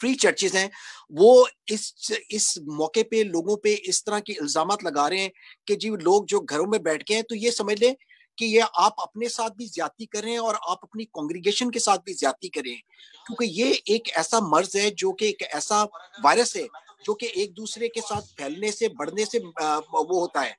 Free churches ہیں وہ اس موقع پہ لوگوں پہ اس طرح کے الزامات لگا رہے ہیں کہ جی لوگ جو گھروں میں بیٹھ کے ہیں تو یہ سمجھ لیں کہ یہ آپ اپنے ساتھ بھی زیادتی کر رہے ہیں اور آپ اپنی کانگریگیشن کے ساتھ بھی زیادتی کر رہے ہیں، کیونکہ یہ ایک ایسا مرض ہے جو کہ ایک ایسا وائرس ہے جو کہ ایک دوسرے کے ساتھ پھیلنے سے بڑھنے سے وہ ہوتا ہے.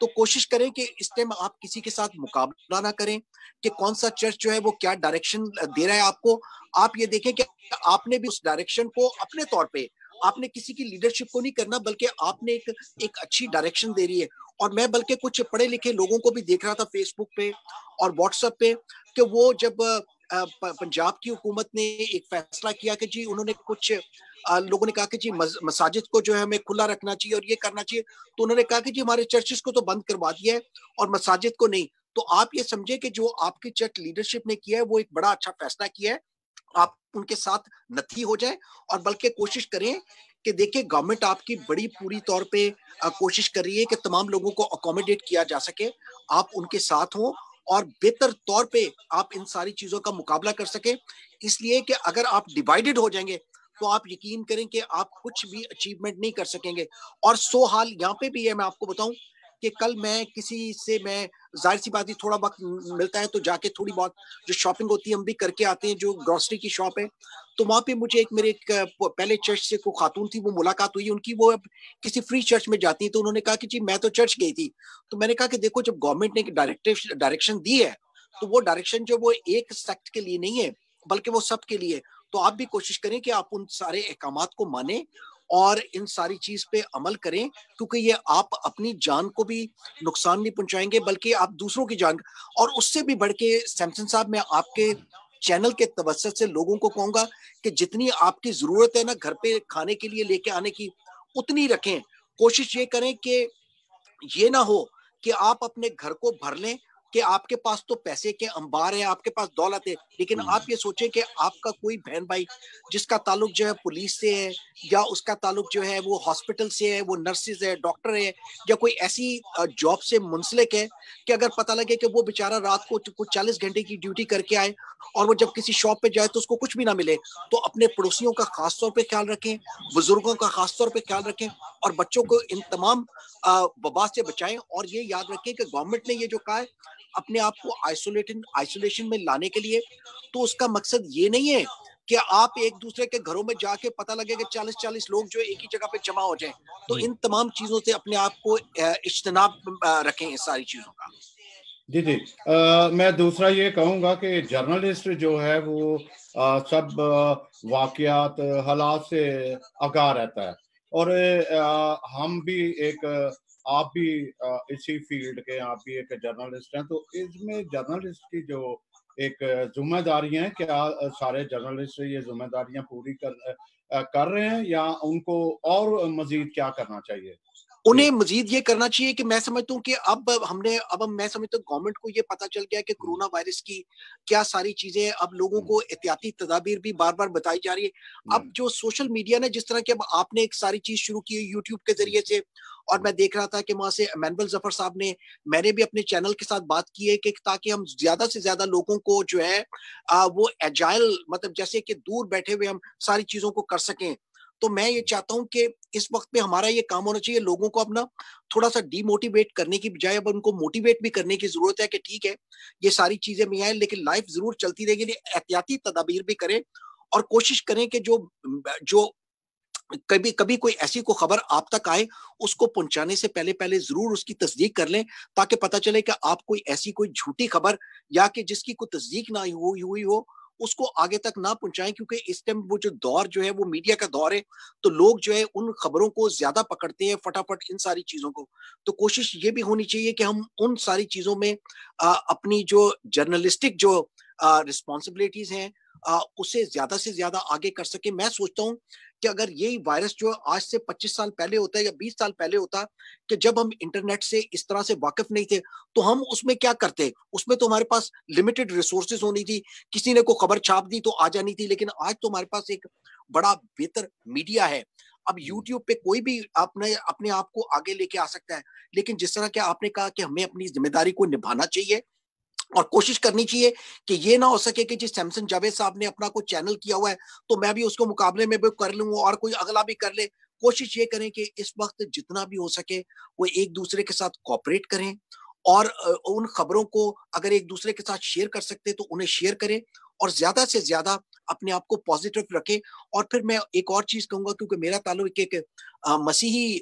تو کوشش کریں کہ اس ٹائم آپ کسی کے ساتھ مقابلہ نہ کریں کہ کون سا چرچ جو ہے وہ کیا ڈائریکشن دے رہا ہے آپ کو. آپ یہ دیکھیں کہ آپ نے بھی اس ڈائریکشن کو اپنے طور پہ، آپ نے کسی کی لیڈرشپ کو نہیں کرنا بلکہ آپ نے ایک اچھی ڈائریکشن دے رہی ہے. اور میں بلکہ کچھ پڑھے لکھے لوگوں کو بھی دیکھ رہا تھا فیس بک پہ اور واٹس ایپ پہ کہ وہ جب پنجاب کی حکومت نے ایک فیصلہ کیا کہ جی انہوں نے کچھ لوگوں نے کہا کہ جی مساجد کو جو ہے ہمیں کھلا رکھنا چاہیے اور یہ کرنا چاہیے، تو انہوں نے کہا کہ جی ہمارے چرچز کو تو بند کروا دیا ہے اور مساجد کو نہیں. تو آپ یہ سمجھے کہ جو آپ کی چرچ لیڈرشپ نے کیا ہے وہ ایک بڑا اچھا فیصلہ کیا ہے. آپ ان کے ساتھ نتھی ہو جائیں اور بلکہ کوشش کریں کہ دیکھیں گورنمنٹ آپ کی بڑی پوری طور پہ کوشش کر رہی ہے کہ تمام لوگوں کو اکوموڈیٹ کیا جا سکے، آپ ان کے ساتھ ہوں اور بہتر طور پہ آپ ان ساری چیزوں کا مقابلہ کر سکیں. اس لیے کہ اگر آپ ڈیوائیڈڈ ہو جائیں گے تو آپ یقین کریں کہ آپ کچھ بھی اچیومنٹ نہیں کر سکیں گے. اور سو حال یہاں پہ بھی ہے، میں آپ کو بتاؤں کہ کل میں کسی سے میں ظاہر سی بات ہے تھوڑا وقت ملتا ہے تو جا کے تھوڑی بہت جو شاپنگ ہوتی ہے ہم بھی کر کے آتے ہیں، جو گروسری کی شاپ ہے تو وہاں پہ مجھے ایک میرے پہلے چرچ سے کوئی خاتون تھی وہ ملاقات ہوئی ان کی، وہ کسی فری چرچ میں جاتی ہیں تو انہوں نے کہا کہ جی میں تو چرچ گئی تھی. تو میں نے کہا کہ دیکھو جب گورنمنٹ نے ڈائریکشن دی ہے تو وہ ڈائریکشن جو وہ ایک سیکٹ کے لیے نہیں ہے بلکہ وہ سب کے لیے. تو آپ بھی کوشش کریں کہ آپ ان سارے احکامات کو مانیں اور ان ساری چیز پہ عمل کریں، کیونکہ یہ آپ اپنی جان کو بھی نقصان نہیں پہنچائیں گے بلکہ آپ دوسروں کی جان. اور اس سے بھی بڑھ کے سیمسن صاحب میں آپ کے چینل کے توسط سے لوگوں کو کہوں گا کہ جتنی آپ کی ضرورت ہے نا گھر پہ کھانے کے لیے لے کے آنے کی اتنی رکھیں. کوشش یہ کریں کہ یہ نہ ہو کہ آپ اپنے گھر کو بھر لیں کہ آپ کے پاس تو پیسے کے انبار ہیں، آپ کے پاس دولت ہے، لیکن آپ یہ سوچیں کہ آپ کا کوئی بہن بھائی جس کا تعلق جو ہے پولیس سے ہے یا اس کا تعلق جو ہے وہ ہاسپٹل سے ہے، وہ نرسز ہے، ڈاکٹر ہے یا کوئی ایسی جاب سے منسلک ہے کہ اگر پتہ لگے کہ وہ بیچارہ رات کو کچھ 40 گھنٹے کی ڈیوٹی کر کے آئے اور وہ جب کسی شاپ پہ جائے تو اس کو کچھ بھی نہ ملے، تو اپنے پڑوسیوں کا خاص طور پہ خیال رکھیں، بزرگوں کا خاص طور پہ خیال رکھیں اور بچوں کو ان تمام وبا سے بچائیں. اور یہ یاد رکھیں کہ گورنمنٹ نے یہ جو کہا ہے اپنے آپ کو آئسولیشن میں لانے کے لیے، تو اس کا مقصد یہ نہیں ہے کہ آپ ایک دوسرے کے گھروں میں جا کے پتہ لگے کہ 40 لوگ جو ایک ہی جگہ پہ جمع ہو جائیں. تو ان تمام چیزوں سے اپنے آپ کو اجتناب رکھیں اس ساری چیزوں کا. جی میں دوسرا یہ کہوں گا کہ جرنلسٹ جو ہے وہ سب واقعات حالات سے آگاہ رہتا ہے اور ہم بھی ایک آپ بھی اسی فیلڈ کے آپ بھی ایک جرنلسٹ ہیں، تو اس میں جرنلسٹ کی جو ایک ذمہ داریاں ہیں، کیا سارے جرنلسٹ یہ ذمہ داریاں پوری کر رہے ہیں یا ان کو اور مزید کیا کرنا چاہیے؟ انہیں مزید یہ کرنا چاہیے کہ میں سمجھتا ہوں کہ اب میں سمجھتا ہوں گورنمنٹ کو یہ پتا چل گیا کہ کرونا وائرس کی کیا ساری چیزیں، اب لوگوں کو احتیاطی تدابیر بھی بار بار بتائی جا رہی ہے. اب جو سوشل میڈیا نے جس طرح کہ اب آپ نے ایک ساری چیز شروع کی ہے یوٹیوب کے ذریعے سے، اور میں دیکھ رہا تھا کہ وہاں سے ایمینول ظفر صاحب نے، میں نے بھی اپنے چینل کے ساتھ بات کی ہے کہ تاکہ ہم زیادہ سے زیادہ لوگوں کو جو ہے وہ ایجائل، مطلب جیسے کہ دور بیٹھے ہوئے ہم ساری چیزوں کو کر سکیں. تو میں یہ چاہتا ہوں کہ اس وقت میں ہمارا یہ کام ہونا چاہیے لوگوں کو اپنا تھوڑا سا ڈی موٹیویٹ کرنے کی بجائے اب ان کو موٹیویٹ بھی کرنے کی ضرورت ہے کہ ٹھیک ہے یہ ساری چیزیں بھی آئیں لیکن لائف ضرور چلتی رہے گی. احتیاطی تدابیر بھی کریں اور کوشش کریں کہ جو کبھی کوئی ایسی کو خبر آپ تک آئے اس کو پہنچانے سے پہلے ضرور اس کی تصدیق کر لیں تاکہ پتہ چلے کہ آپ کوئی ایسی کوئی جھوٹی خبر یا کہ جس کی کوئی تصدیق نہ ہوئی ہو اس کو آگے تک نہ پہنچائیں. کیونکہ اس ٹائم وہ جو دور جو ہے وہ میڈیا کا دور ہے تو لوگ جو ہے ان خبروں کو زیادہ پکڑتے ہیں فٹافٹ ان ساری چیزوں کو. تو کوشش یہ بھی ہونی چاہیے کہ ہم ان ساری چیزوں میں اپنی جو جرنلسٹک جو رسپانسبلٹیز ہیں اسے زیادہ سے زیادہ آگے کر سکیں. میں سوچتا ہوں کہ اگر یہی وائرس جو آج سے 25 سال پہلے ہوتا ہے یا 20 سال پہلے ہوتا کہ جب ہم انٹرنیٹ سے اس طرح سے واقف نہیں تھے تو ہم اس میں کیا کرتے؟ اس میں تو ہمارے پاس لمیٹڈ ریسورسز ہونی تھی، کسی نے کوئی خبر چھاپ دی تو آ جانی تھی، لیکن آج تو ہمارے پاس ایک بڑا بہتر میڈیا ہے. اب یوٹیوب پہ کوئی بھی اپنے آپ کو آگے لے کے آ سکتا ہے، لیکن جس طرح کہ آپ نے کہا کہ ہمیں اپنی ذمہ داری کو نبھانا چاہیے اور کوشش کرنی چاہیے کہ یہ نہ ہو سکے کہ جی سیمسن جاوید صاحب نے اپنا کوئی چینل کیا ہوا ہے تو میں بھی اس کو مقابلے میں بھی کر لوں اور کوئی اگلا بھی کر لے. کوشش یہ کریں کہ اس وقت جتنا بھی ہو سکے وہ ایک دوسرے کے ساتھ کوآپریٹ کریں اور ان خبروں کو اگر ایک دوسرے کے ساتھ شیئر کر سکتے تو انہیں شیئر کریں اور زیادہ سے زیادہ اپنے آپ کو پازیٹیو رکھیں. اور پھر میں ایک اور چیز کہوں گا کیونکہ میرا تعلق ایک مسیحی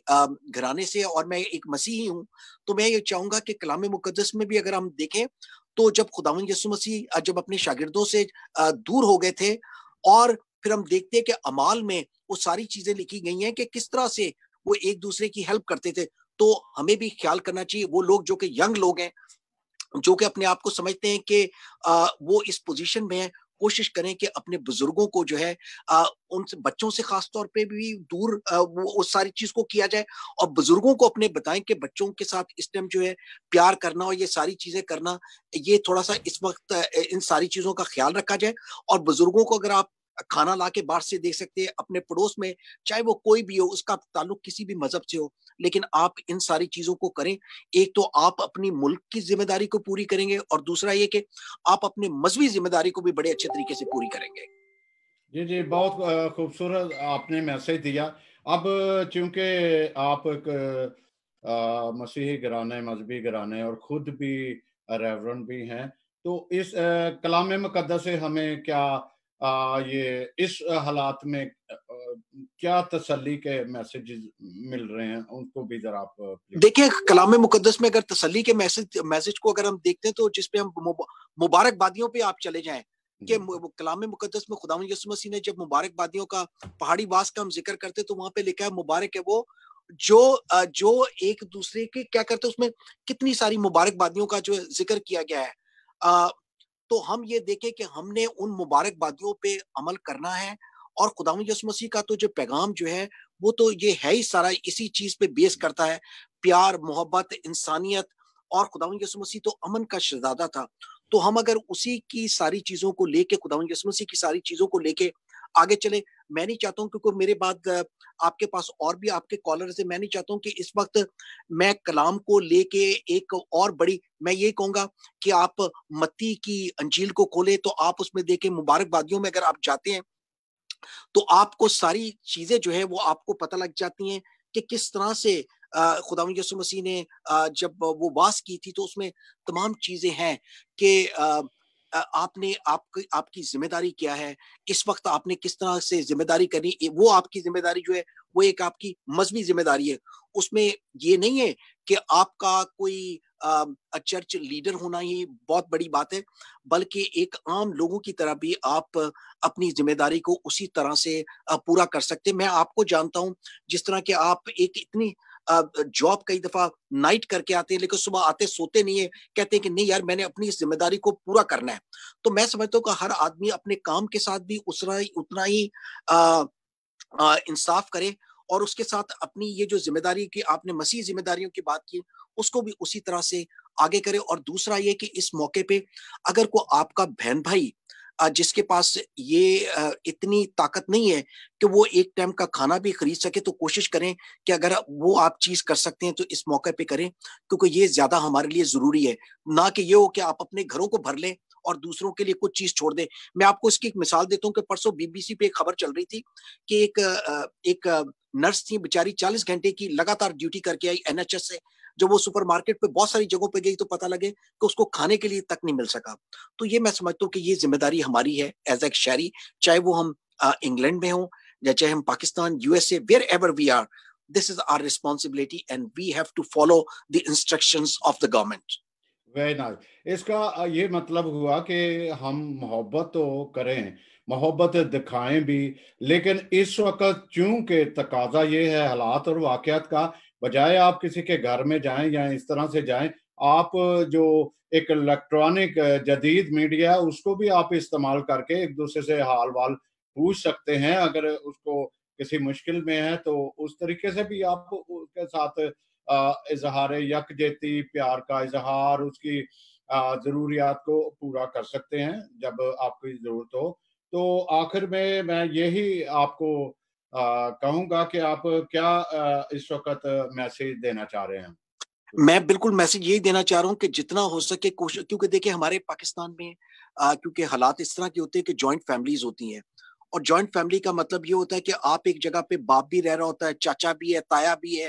گھرانے سے اور میں ایک مسیحی ہوں تو میں یہ چاہوں گا کہ کلام مقدس میں بھی اگر ہم دیکھیں تو جب خداوند یسوع مسیح جب اپنے شاگردوں سے دور ہو گئے تھے اور پھر ہم دیکھتے ہیں کہ اعمال میں وہ ساری چیزیں لکھی گئی ہیں کہ کس طرح سے وہ ایک دوسرے کی ہیلپ کرتے تھے. تو ہمیں بھی خیال کرنا چاہیے وہ لوگ جو کہ ینگ لوگ ہیں جو کہ اپنے آپ کو سمجھتے ہیں کہ وہ اس پوزیشن میں ہیں کوشش کریں کہ اپنے بزرگوں کو جو ہے ان سے بچوں سے خاص طور پہ بھی دور وہ اس ساری چیز کو کیا جائے اور بزرگوں کو اپنے بتائیں کہ بچوں کے ساتھ اس ٹائم جو ہے پیار کرنا اور یہ ساری چیزیں کرنا یہ تھوڑا سا اس وقت ان ساری چیزوں کا خیال رکھا جائے. اور بزرگوں کو اگر آپ کھانا لا کے باہر سے دیکھ سکتے ہیں اپنے پڑوس میں چاہے وہ کوئی بھی ہو اس کا تعلق کسی بھی مذہب سے ہو لیکن آپ ان ساری چیزوں کو کریں. ایک تو آپ اپنی ملک کی ذمہ داری کو پوری کریں گے اور دوسرا یہ کہ آپ اپنے مذہبی ذمہ داری کو بھی بڑے اچھے طریقے سے پوری کریں گے. جی جی بہت خوبصورت آپ نے میسج دیا. اب چونکہ آپ ایک مسیحی گھرانے مذہبی گھرانے اور خود بھی ریورنڈ بھی ہیں تو اس کلام مقدس سے ہمیں کیا یہ اس حالات میں کیا تسلی کے میسیجز مل رہے ہیں ان کو بھی ذرا آپ دیکھیں کلام مقدس میں اگر تسلی کے میسج کو اگر ہم دیکھتے ہیں تو جس پہ ہم مبارک بادیوں پہ آپ چلے جائیں کہ کلام مقدس میں خداوند یسوع مسیح نے جب مبارک بادیوں کا پہاڑی باس کا ہم ذکر کرتے تو وہاں پہ لکھا ہے مبارک ہے وہ جو ایک دوسرے کے کیا کرتے اس میں کتنی ساری مبارک بادیوں کا جو ذکر کیا گیا ہے. تو ہم یہ دیکھیں کہ ہم نے ان مبارک بادیوں پہ عمل کرنا ہے اور خداوند یسوع مسیح کا تو جو پیغام جو ہے وہ تو یہ ہے ہی سارا اسی چیز پہ بیس کرتا ہے پیار محبت انسانیت اور خداوند یسوع مسیح تو امن کا شہزادہ تھا. تو ہم اگر اسی کی ساری چیزوں کو لے کے خداوند یسوع مسیح کی ساری چیزوں کو لے کے آگے چلے میں نہیں چاہتا ہوں کیونکہ میرے بعد آپ کے پاس اور بھی آپ کے کالرز ہیں میں نہیں چاہتا ہوں کہ اس وقت میں کلام کو لے کے ایک اور بڑی میں یہ کہوں گا کہ آپ متی کی انجیل کو کھولے تو آپ اس میں دیکھیں مبارک بادیوں میں اگر آپ جاتے ہیں تو آپ کو ساری چیزیں جو ہے وہ آپ کو پتہ لگ جاتی ہیں کہ کس طرح سے خداوند یسوع مسیح نے جب وہ واس کی تھی تو اس میں تمام چیزیں ہیں کہ آپ نے آپ کی ذمہ داری کیا ہے اس وقت آپ نے کس طرح سے ذمہ داری کرنی وہ آپ کی ذمہ داری جو ہے وہ ایک آپ کی مذہبی ذمہ داری ہے. اس میں یہ نہیں ہے کہ آپ کا کوئی چرچ لیڈر ہونا ہی بہت بڑی بات ہے بلکہ ایک عام لوگوں کی طرح بھی آپ اپنی ذمہ داری کو اسی طرح سے پورا کر سکتے. میں آپ کو جانتا ہوں جس طرح کہ آپ ایک اتنی جاب کئی دفعہ نائٹ کر کے آتے ہیں لیکن صبح آتے سوتے نہیں ہے کہتے ہیں کہ نہیں یار میں نے اپنی اس ذمہ داری کو پورا کرنا ہے. تو میں سمجھتا ہوں کہ ہر آدمی اپنے کام کے ساتھ بھی اتنا ہی انصاف کرے اور اس کے ساتھ اپنی یہ جو ذمہ داری کی آپ نے مسیح ذمہ داریوں کی بات کی اس کو بھی اسی طرح سے آگے کرے. اور دوسرا یہ کہ اس موقع پہ اگر کوئی آپ کا بہن بھائی جس کے پاس یہ اتنی طاقت نہیں ہے کہ وہ ایک ٹائم کا کھانا بھی خرید سکے تو کوشش کریں کہ اگر وہ آپ چیز کر سکتے ہیں تو اس موقع پہ کریں کیونکہ یہ زیادہ ہمارے لیے ضروری ہے. نہ کہ یہ ہو کہ آپ اپنے گھروں کو بھر لیں اور دوسروں کے لیے کچھ چیز چھوڑ دیں. میں آپ کو اس کی ایک مثال دیتا ہوں کہ پرسوں BBC پہ ایک خبر چل رہی تھی کہ ایک نرس تھی بیچاری 40 گھنٹے کی لگاتار ڈیوٹی کر کے آئی NHS سے. جب وہ سپر مارکیٹ پہ بہت ساری جگہوں پہ گئی تو پتہ لگے کہ اس کو کھانے کے لیے تک نہیں مل سکا. تو یہ میں سمجھتا ہوں کہ یہ ذمہ داری ہماری ہے ایز اے شہری چاہے وہ ہم انگلینڈ میں ہوں یا چاہے ہم Pakistan USA wherever we are this is our responsibility and we have to follow the instructions of the government. Very nice. اس کا یہ مطلب ہوا کہ ہم محبت تو کریں محبت دکھائیں بھی لیکن اس وقت چونکہ تقاضا یہ ہے حالات اور واقعات کا بجائے آپ کسی کے گھر میں جائیں یا اس طرح سے جائیں آپ جو ایک الیکٹرانک جدید میڈیا اس کو بھی آپ استعمال کر کے ایک دوسرے سے حال وال پوچھ سکتے ہیں. اگر اس کو کسی مشکل میں ہے تو اس طریقے سے بھی آپ اس کے ساتھ اظہار یکجہتی پیار کا اظہار اس کی ضروریات کو پورا کر سکتے ہیں جب آپ کی ضرورت ہو. تو آخر میں یہی آپ کو کہوں گا کہ آپ کیا اس وقت میسیج دینا چاہ رہے ہیں. میں بالکل میسج یہی دینا چاہ رہا ہوں کہ جتنا ہو سکے کوشش، کیونکہ دیکھیں ہمارے پاکستان میں کیونکہ حالات اس طرح کے ہوتے ہیں کہ جوائنٹ فیملیز ہوتی ہیں، اور جوائنٹ فیملی کا مطلب یہ ہوتا ہے کہ آپ ایک جگہ پہ باپ بھی رہ رہا ہوتا ہے، چاچا بھی ہے، تایا بھی ہے،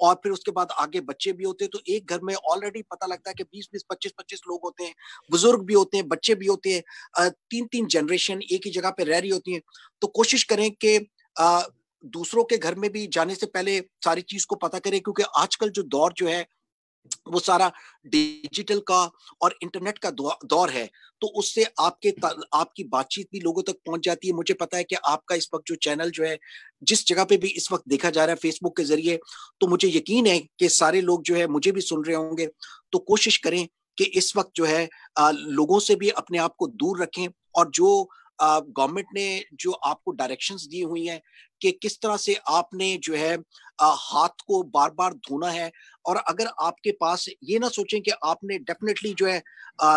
اور پھر اس کے بعد آگے بچے بھی ہوتے ہیں، تو ایک گھر میں آلریڈی پتہ لگتا ہے کہ 20 25 لوگ ہوتے ہیں، بزرگ بھی ہوتے ہیں، بچے بھی ہوتے ہیں، 3 جنریشن ایک ہی جگہ پہ رہ رہی ہوتی ہیں. تو کوشش کریں کہ دوسروں کے گھر میں بھی جانے سے پہلے ساری چیز کو پتہ کریں، کیونکہ آج کل جو دور جو ہے وہ سارا ڈیجیٹل کا اور انٹرنیٹ کا دور ہے، تو اس سے آپ کی بات چیت بھی لوگوں تک پہنچ جاتی ہے. مجھے پتا ہے کہ آپ کا اس وقت جو چینل جو ہے جس جگہ پہ بھی اس وقت دیکھا جا رہا ہے فیس بک کے ذریعے، تو مجھے یقین ہے کہ سارے لوگ جو ہے مجھے بھی سن رہے ہوں گے. تو کوشش کریں کہ اس وقت جو ہے لوگوں سے بھی اپنے آپ کو دور رکھیں، اور جو گورنمنٹ نے جو آپ کو ڈائریکشنز دی ہوئی ہیں کہ کس طرح سے آپ نے جو ہے ہاتھ کو بار بار دھونا ہے، اور اگر آپ کے پاس یہ نہ سوچیں کہ آپ نے ڈیفینیٹلی جو ہے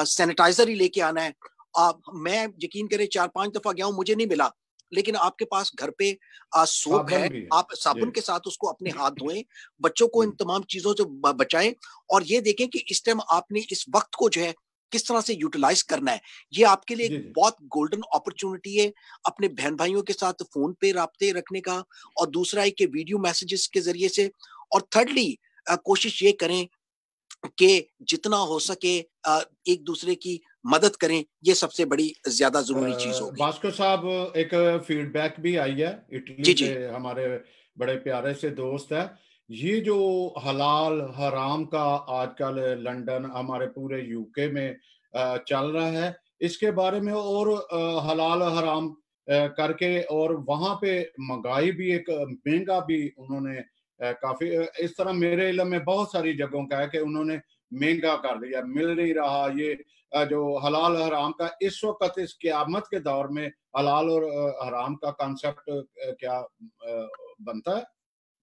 سینیٹائزر ہی لے کے آنا ہے. میں یقین کریں 4 5 دفعہ گیا ہوں، مجھے نہیں ملا، لیکن آپ کے پاس گھر پہ سوپ ہے، صابن بھی ہے. آپ صابن جی کے ساتھ اس کو اپنے ہاتھ دھوئیں، بچوں کو ان تمام چیزوں سے بچائیں، اور یہ دیکھیں کہ اس ٹائم آپ نے اس وقت کو جو ہے کس طرح سے یوٹیلائز کرنا ہے. یہ آپ کے لیے ایک جی جی بہت گولڈن اپرچونٹی ہے اپنے بہن بھائیوں کے ساتھ فون پہ رابطے رکھنے کا، اور دوسرا ہے کہ ویڈیو میسیجز کے ذریعے سے، اور تھرڈلی کوشش یہ کریں کہ جتنا ہو سکے ایک دوسرے کی مدد کریں. یہ سب سے بڑی زیادہ ضروری چیز ہوگی. باسکو صاحب ایک فیڈ بیک بھی آئی ہے جی اٹلی جی سے، ہمارے بڑے پیارے سے دوست ہے. یہ جو حلال حرام کا آج کل لندن ہمارے پورے یو کے میں چل رہا ہے، اس کے بارے میں اور حلال حرام کر کے، اور وہاں پہ مہنگائی بھی ایک مہنگا بھی انہوں نے کافی اس طرح میرے علم میں بہت ساری جگہوں کا ہے کہ انہوں نے مہنگا کر دیا، مل نہیں رہا. یہ جو حلال حرام کا اس وقت اس قیامت کے دور میں حلال اور حرام کا کانسیپٹ کیا بنتا ہے؟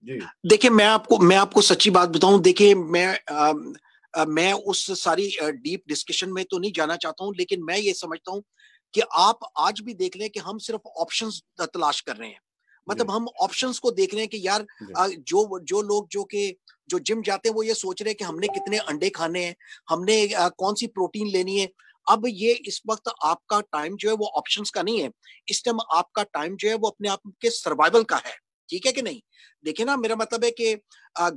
جی دیکھیں میں آپ کو سچی بات بتاؤں، دیکھیں میں اس ساری ڈیپ ڈسکشن میں تو نہیں جانا چاہتا ہوں، لیکن میں یہ سمجھتا ہوں کہ آپ آج بھی دیکھ لیں کہ ہم صرف آپشنز تلاش کر رہے ہیں. جی مطلب ہم آپشنز کو دیکھ رہے ہیں کہ یار جی جو لوگ جو جم جاتے ہیں وہ یہ سوچ رہے ہیں کہ ہم نے کتنے انڈے کھانے ہیں، ہم نے کون سی پروٹین لینی ہے. اب یہ اس وقت آپ کا ٹائم جو ہے وہ آپشنز کا نہیں ہے، اس ٹائم آپ کا ٹائم جو ہے وہ اپنے آپ کے سروائیول کا ہے. ٹھیک ہے کہ نہیں؟ دیکھیں نا، میرا مطلب ہے کہ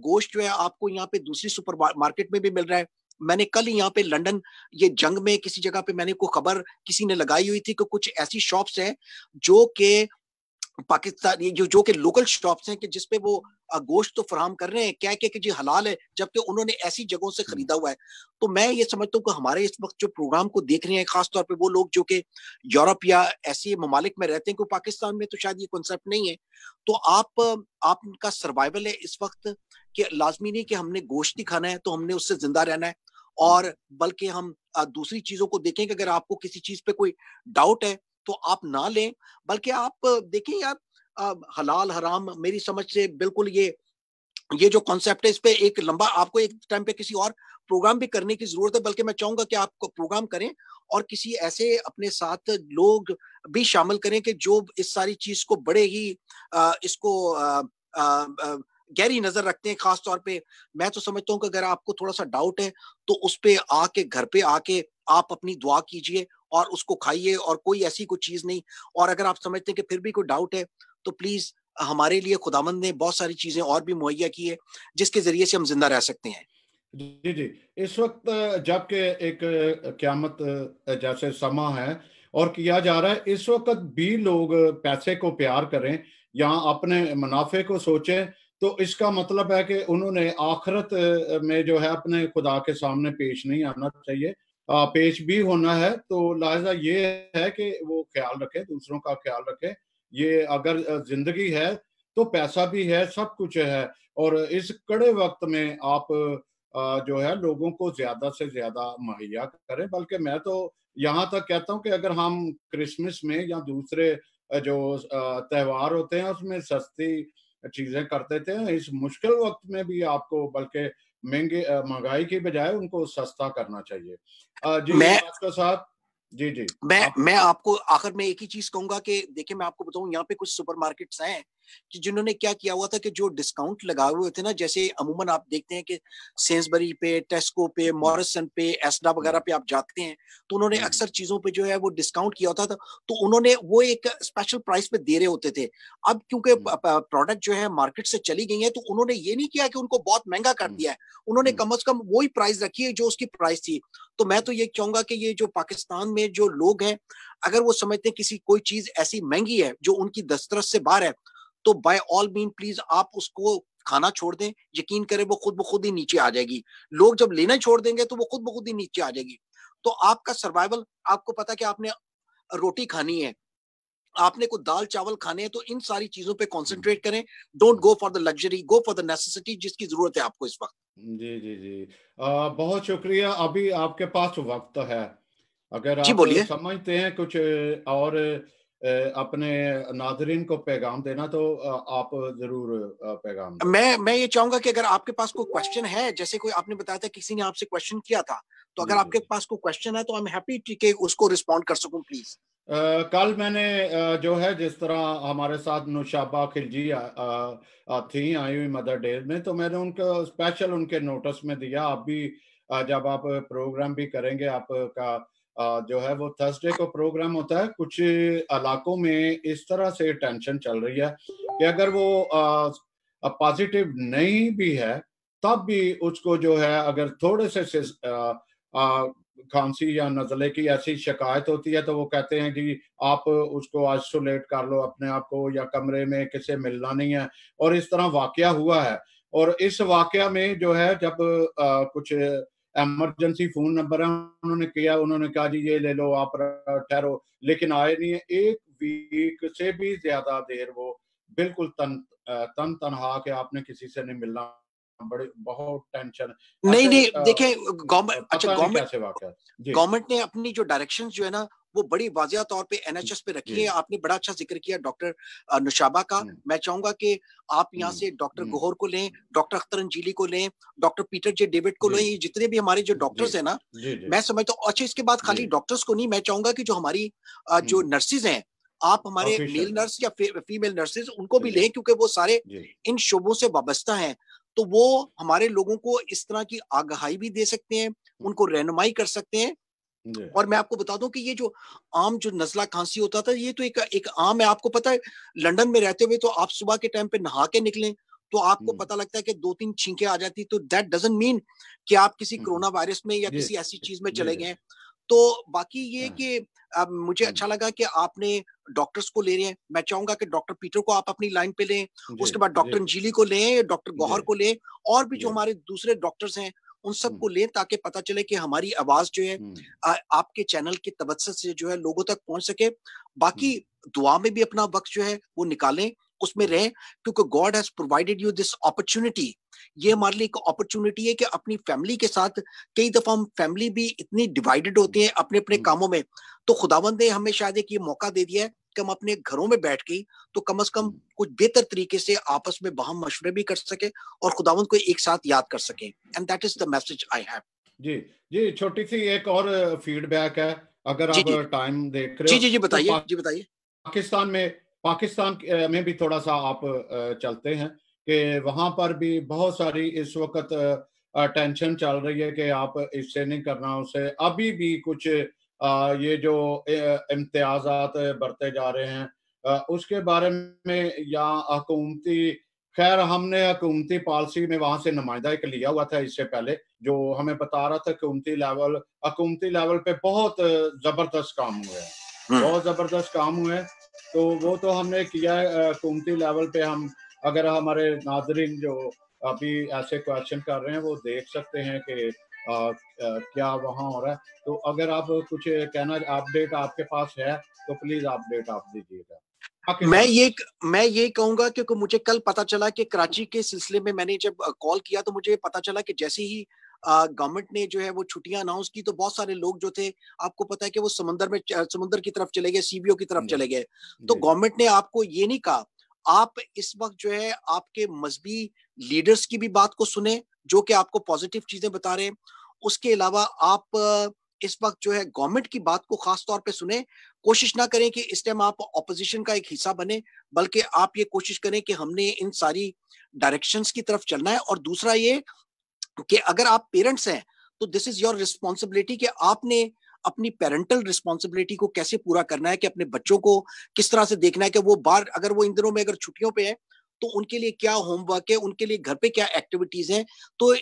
گوشت جو ہے آپ کو یہاں پہ دوسری سپر مارکیٹ میں بھی مل رہا ہے. میں نے کل یہاں پہ لندن یہ جنگ میں کسی جگہ پہ میں نے کوئی خبر کسی نے لگائی ہوئی تھی کہ کچھ ایسی شاپس ہیں جو کہ پاکستان جو کہ لوکل شاپس ہیں کہ جس پہ وہ گوشت تو فراہم کر رہے ہیں کیا کہ جی حلال ہے، جبکہ انہوں نے ایسی جگہوں سے خریدا ہوا ہے. تو میں یہ سمجھتا ہوں کہ ہمارے اس وقت جو پروگرام کو دیکھ رہے ہیں، خاص طور پہ وہ لوگ جو کہ یورپ یا ایسی ممالک میں رہتے ہیں، کہ پاکستان میں تو شاید یہ کنسپٹ نہیں ہے، تو آپ کا سروائیول ہے اس وقت کہ لازمی نہیں کہ ہم نے گوشت ہی کھانا ہے تو ہم نے اس سے زندہ رہنا ہے، اور بلکہ ہم دوسری چیزوں کو دیکھیں کہ اگر آپ کو کسی چیز پہ کوئی ڈاؤٹ ہے تو آپ نہ لیں، بلکہ آپ دیکھیں یار حلال حرام میری سمجھ سے بالکل یہ جو کانسیپٹ ہے اس پہ ایک لمبا آپ کو ایک ٹائم پہ کسی اور پروگرام بھی کرنے کی ضرورت ہے. بلکہ میں چاہوں گا کہ آپ کو پروگرام کریں اور کسی ایسے اپنے ساتھ لوگ بھی شامل کریں کہ جو اس ساری چیز کو بڑے ہی اس کو گہری نظر رکھتے ہیں. خاص طور پہ میں تو سمجھتا ہوں کہ اگر آپ کو تھوڑا سا ڈاؤٹ ہے تو اس پہ آ کے گھر پہ آ کے آپ اپنی دعا کیجئے اور اس کو کھائیے، اور کوئی ایسی کوئی چیز نہیں. اور اگر آپ سمجھتے ہیں کہ پھر بھی کوئی ڈاؤٹ ہے تو پلیز ہمارے لیے خداوند نے بہت ساری چیزیں اور بھی مہیا کی ہے جس کے ذریعے سے ہم زندہ رہ سکتے ہیں. جی جی اس وقت جب کہ ایک قیامت جیسے سما ہے اور کیا جا رہا ہے، اس وقت بھی لوگ پیسے کو پیار کریں یا اپنے منافع کو سوچیں، تو اس کا مطلب ہے کہ انہوں نے آخرت میں جو ہے اپنے خدا کے سامنے پیش نہیں آنا چاہیے، پیش بھی ہونا ہے. تو لہذا یہ ہے کہ وہ خیال رکھے، دوسروں کا خیال رکھے. یہ اگر زندگی ہے تو پیسہ بھی ہے، سب کچھ ہے، اور اس کڑے وقت میں آپ جو ہے لوگوں کو زیادہ سے زیادہ مہیا کریں. بلکہ میں تو یہاں تک کہتا ہوں کہ اگر ہم کرسمس میں یا دوسرے جو تہوار ہوتے ہیں اس میں سستی چیزیں کرتے تھے، اس مشکل وقت میں بھی آپ کو بلکہ مہنگائی کی بجائے ان کو سستا کرنا چاہیے. جی میں بات کا ساتھ جی میں آپ میں آپ کو آخر میں ایک ہی چیز کہوں گا کہ دیکھیں میں آپ کو بتاؤں یہاں پہ کچھ سپر مارکیٹس ہیں کہ جنہوں نے کیا کیا ہوا تھا کہ جو ڈسکاؤنٹ لگائے ہوئے تھے نا, جیسے عموماً آپ دیکھتے ہیں کہ سینسبری پہ, ٹیسکو پہ, مورسن پہ, ایسڈا وغیرہ پہ آپ جاتے ہیں تو انہوں نے اکثر چیزوں پہ جو ہے وہ ڈسکاؤنٹ کیا ہوتا تھا, تو انہوں نے وہ ایک اسپیشل پرائس پہ دے رہے ہوتے تھے. اب کیونکہ پروڈکٹ جو ہے مارکیٹ سے چلی گئی ہے تو انہوں نے یہ نہیں کیا کہ ان کو بہت مہنگا کر دیا ہے, انہوں نے کم از کم وہی پرائس رکھی ہے جو اس کی پرائس تھی. تو میں تو یہ چاہوں گا کہ یہ جو پاکستان میں جو لوگ ہیں, اگر وہ سمجھتے ہیں کسی کوئی چیز ایسی مہنگی ہے جو ان کی دسترس سے باہر ہے, تو بائی آل مین پلیز آپ اس کو کھانا چھوڑ دیں. یقین کریں وہ خود بخود ہی نیچے آ جائے گی. لوگ جب لینا چھوڑ دیں گے تو وہ خود بخود ہی نیچے آ جائے گی. تو آپ کا سروائیول, آپ کو پتا کہ آپ نے روٹی کھانی ہے, آپ نے کوئی دال چاول کھانے ہیں, تو ان ساری چیزوں پہ کانسنٹریٹ کریں. Don't go for the luxury, go for the necessity جس کی ضرورت ہے آپ کو اس وقت. جی جی جی, بہت شکریہ. ابھی آپ کے پاس وقت ہے, اگر جی آپ بولیے. سمجھتے ہیں کچھ اور اپنے ناظرین کو پیغام دینا تو آپ ضرور پیغام دیں. میں یہ چاہوں گا کہ اگر آپ کے پاس کوئی کوشچن ہے, جیسے کوئی آپ نے بتایا تھا کسی نے آپ سے کوشچن کیا تھا, تو اگر جی آپ جی کے جی. پاس کوئی کوشچن ہے تو I'm happy کہ اس کو رسپونڈ کر سکوں پلیز. کل میں نے جو ہے جس طرح ہمارے ساتھ نوشابہ خلجی تھیں آئی ہوئی مدر ڈیز میں, تو میں نے ان کو اسپیشل ان کے نوٹس میں دیا. آپ بھی جب آپ پروگرام بھی کریں گے, آپ کا جو ہے وہ تھرسڈے کو پروگرام ہوتا ہے, کچھ علاقوں میں اس طرح سے ٹینشن چل رہی ہے کہ اگر وہ پازیٹیو نہیں بھی ہے تب بھی اس کو جو ہے اگر تھوڑے سے کھانسی یا نزلے کی ایسی شکایت ہوتی ہے تو وہ کہتے ہیں کہ آپ اس کو آئسولیٹ کر لو اپنے آپ کو, یا کمرے میں کسی ملنا نہیں ہے. اور اس طرح واقعہ ہوا ہے. اور اس واقعہ میں جو ہے جب کچھ ایمرجنسی فون نمبر ہے انہوں نے کیا, انہوں نے کہا جی یہ لے لو, آپ ٹھہرو, لیکن آئے نہیں. ایک ویک سے بھی زیادہ دیر وہ بالکل تنہا کہ آپ نے کسی سے نہیں ملنا, بڑے بہت ٹینشن. نہیں اچھا, نہیں دیکھیں, پتہ نہیں کیسے واقعہ. جی گورنمنٹ نے اپنی جو ڈائریکشن جو ہے نا وہ بڑی واضح طور پہ NHS پہ رکھی جی ہے. آپ نے بڑا اچھا ذکر کیا ڈاکٹر نوشابہ کا. میں چاہوں گا کہ آپ یہاں سے ڈاکٹر گوہر کو لیں, ڈاکٹر اختر انجیلی کو لیں, ڈاکٹر پیٹر جے ڈیوڈ کو لیں. یہ جتنے بھی ہمارے جو ڈاکٹرز ہیں نا, جی جی میں سمجھتا ہوں. اچھا, اس کے بعد خالی ڈاکٹرز کو نہیں, میں چاہوں گا کہ جو ہماری جو نرسز ہیں, آپ ہمارے میل نرس یا فیمیل نرسز ان کو بھی لیں, کیونکہ وہ سارے ان شعبوں سے وابستہ ہیں. تو وہ ہمارے لوگوں کو اس طرح کی آگاہی بھی دے سکتے ہیں, ان کو رہنمائی کر سکتے ہیں. اور میں آپ کو بتا دوں کہ یہ جو عام جو نزلہ کھانسی ہوتا تھا, یہ تو ایک عام ہے. آپ کو پتا ہے لندن میں رہتے ہوئے تو آپ صبح کے ٹائم پہ نہا کے نکلیں تو آپ کو پتا لگتا ہے کہ 2-3 چھینکیں آ جاتی, تو دیٹ ڈزنٹ مین کہ آپ کسی کرونا وائرس میں یا کسی ایسی چیز میں چلے گئے. تو باقی یہ کہ مجھے اچھا لگا کہ آپ نے ڈاکٹرز کو لے رہے ہیں. میں چاہوں گا کہ ڈاکٹر پیٹر کو آپ اپنی لائن پہ لیں, اس کے بعد ڈاکٹر انجیلی کو لیں, ڈاکٹر گوہر کو لیں, اور بھی جو ہمارے دوسرے ڈاکٹرز ہیں ان سب کو لیں, تاکہ پتا چلے کہ ہماری آواز جو ہے آپ کے چینل کے توسط سے جو ہے لوگوں تک پہنچ سکے. باقی دعا میں بھی اپنا وقت جو ہے وہ نکالیں, اس میں رہیں, کیونکہ God has provided you this opportunity. یہ ہمارے لیے ایک اپرچونٹی ہے کہ اپنی فیملی کے ساتھ, کئی دفعہ ہم فیملی بھی اتنی ڈیوائیڈڈ ہوتے ہیں اپنے اپنے کاموں میں, تو خداوند نے ہمیں شاید ایک یہ موقع دے دیا ہے کہ ہم اپنے گھروں میں بیٹھ کے تو کم از کم کچھ بہتر طریقے سے آپس میں باہم مشورے بھی کر سکے اور خداوند کو ایک ساتھ یاد کر سکیں. And that is the message I have. جی جی, چھوٹی سی ایک اور فیڈ بیک ہے, اگر آپ ٹائم دیکھ رہے ہو جی تو بتائیے. جی بتائیے. پاکستان میں بھی تھوڑا سا آپ چلتے ہیں کہ وہاں پر بھی بہت ساری اس وقت ٹینشن چل رہی ہے کہ آپ اس سے نہیں کرنا, اسے ابھی بھی کچھ یہ جو امتیازات برتے جا رہے ہیں اس کے بارے میں, یا حکومتی, خیر ہم نے حکومتی پالیسی میں وہاں سے نمائندہ ایک لیا ہوا تھا اس سے پہلے, جو ہمیں بتا رہا تھا حکومتی لیول پہ بہت زبردست کام ہوئے ہیں, بہت زبردست کام ہوئے ہیں. تو وہ تو ہم نے کیا ہے حکومتی لیول پہ. ہم اگر ہمارے ناظرین جو ابھی ایسے کویشچن کر رہے ہیں وہ دیکھ سکتے ہیں کہ کیا وہاں ہو رہا ہے. تو اگر آپ کچھ کہنا, اپڈیٹ آپ کے پاس ہے تو پلیز اپڈیٹ آپ دیجیے گا. میں یہ کہوں گا کیونکہ مجھے کل پتا چلا کہ کراچی کے سلسلے میں نے جب کال کیا تو مجھے پتا چلا کہ جیسے ہی گورنمنٹ نے جو ہے وہ چھٹیاں اناؤنس کی تو بہت سارے لوگ جو تھے, آپ کو پتا ہے کہ وہ سمندر کی طرف چلے گئے, CBO کی طرف چلے گئے. تو گورنمنٹ نے آپ کو یہ نہیں کہا, آپ اس وقت جو ہے آپ کے مذہبی لیڈرز کی بھی بات کو سنیں جو کہ آپ کو پازیٹیو چیزیں بتا رہے ہیں. اس کے علاوہ آپ اس وقت جو ہے گورنمنٹ کی بات کو خاص طور پہ سنیں. کوشش نہ کریں کہ اس ٹائم آپ اپوزیشن کا ایک حصہ بنے, بلکہ آپ یہ کوشش کریں کہ ہم نے ان ساری ڈائریکشنز کی طرف چلنا ہے. اور دوسرا یہ کہ اگر آپ پیرنٹس ہیں تو دس از یور ریسپانسبلٹی کہ آپ نے اپنی پیرنٹل ریسپانسبلٹی کو کیسے پورا کرنا ہے, کہ اپنے بچوں کو کس طرح سے دیکھنا ہے کہ وہ باہر, اگر وہ ان دنوں میں اگر چھٹیوں پہ ہیں تو ان کے لیے کیا ہوم ورک ہے, ان کے لیے گھر پہ کیا ایکٹیویٹیز ہیں. تو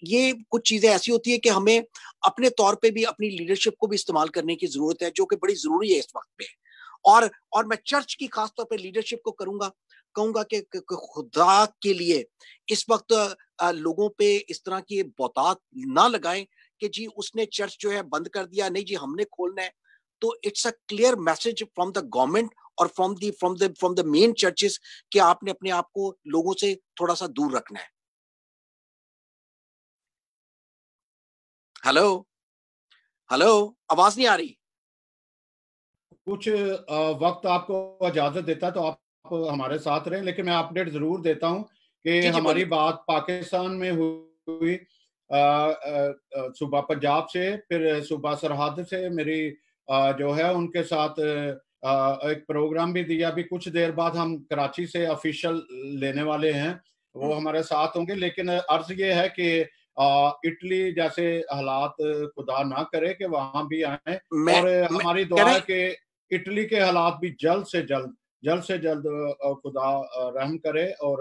یہ کچھ چیزیں ایسی ہوتی ہے کہ ہمیں اپنے طور پہ بھی اپنی لیڈرشپ کو بھی استعمال کرنے کی ضرورت ہے, جو کہ بڑی ضروری ہے اس وقت پہ. اور میں چرچ کی خاص طور پہ لیڈرشپ کو کہوں گا کہ خدا کے لیے اس وقت لوگوں پہ اس طرح کی بہتات نہ لگائیں کہ جی اس نے چرچ جو ہے بند کر دیا, نہیں جی ہم نے کھولنا ہے. تو it's a clear message from the government اور فرام دا مین چرچز کہ آپ نے اپنے آپ کو لوگوں سے تھوڑا سا دور رکھنا ہے. ہلو آواز نہیں آ رہی. کچھ وقت آپ کو اجازت دیتا تو آپ ہمارے ساتھ رہیں, لیکن میں اپڈیٹ ضرور دیتا ہوں کہ ہماری بات پاکستان میں ہوئی صوبہ پنجاب سے, پھر صوبہ سرحد سے میری جو ہے ان کے ساتھ ایک پروگرام بھی دیا. ابھی کچھ دیر بعد ہم کراچی سے آفیشل لینے والے ہیں, وہ ہمارے ساتھ ہوں گے. لیکن عرض یہ ہے کہ اٹلی جیسے حالات خدا نہ کرے کہ وہاں بھی آئیں, اور ہماری دعا ہے کہ اٹلی کے حالات بھی جلد سے جلد خدا رحم کرے. اور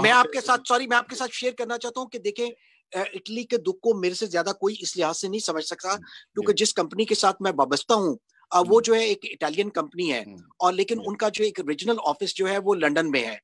میں آپ کے ساتھ شیئر کرنا چاہتا ہوں کہ دیکھیں اٹلی کے دکھ کو میرے سے زیادہ کوئی اس لحاظ سے نہیں سمجھ سکتا, کیونکہ جس کمپنی کے ساتھ میں وابستہ ہوں وہ جو ہے ایک اٹالین کمپنی ہے, اور لیکن ان کا جو ایک ریجنل آفس جو ہے وہ لندن میں ہے.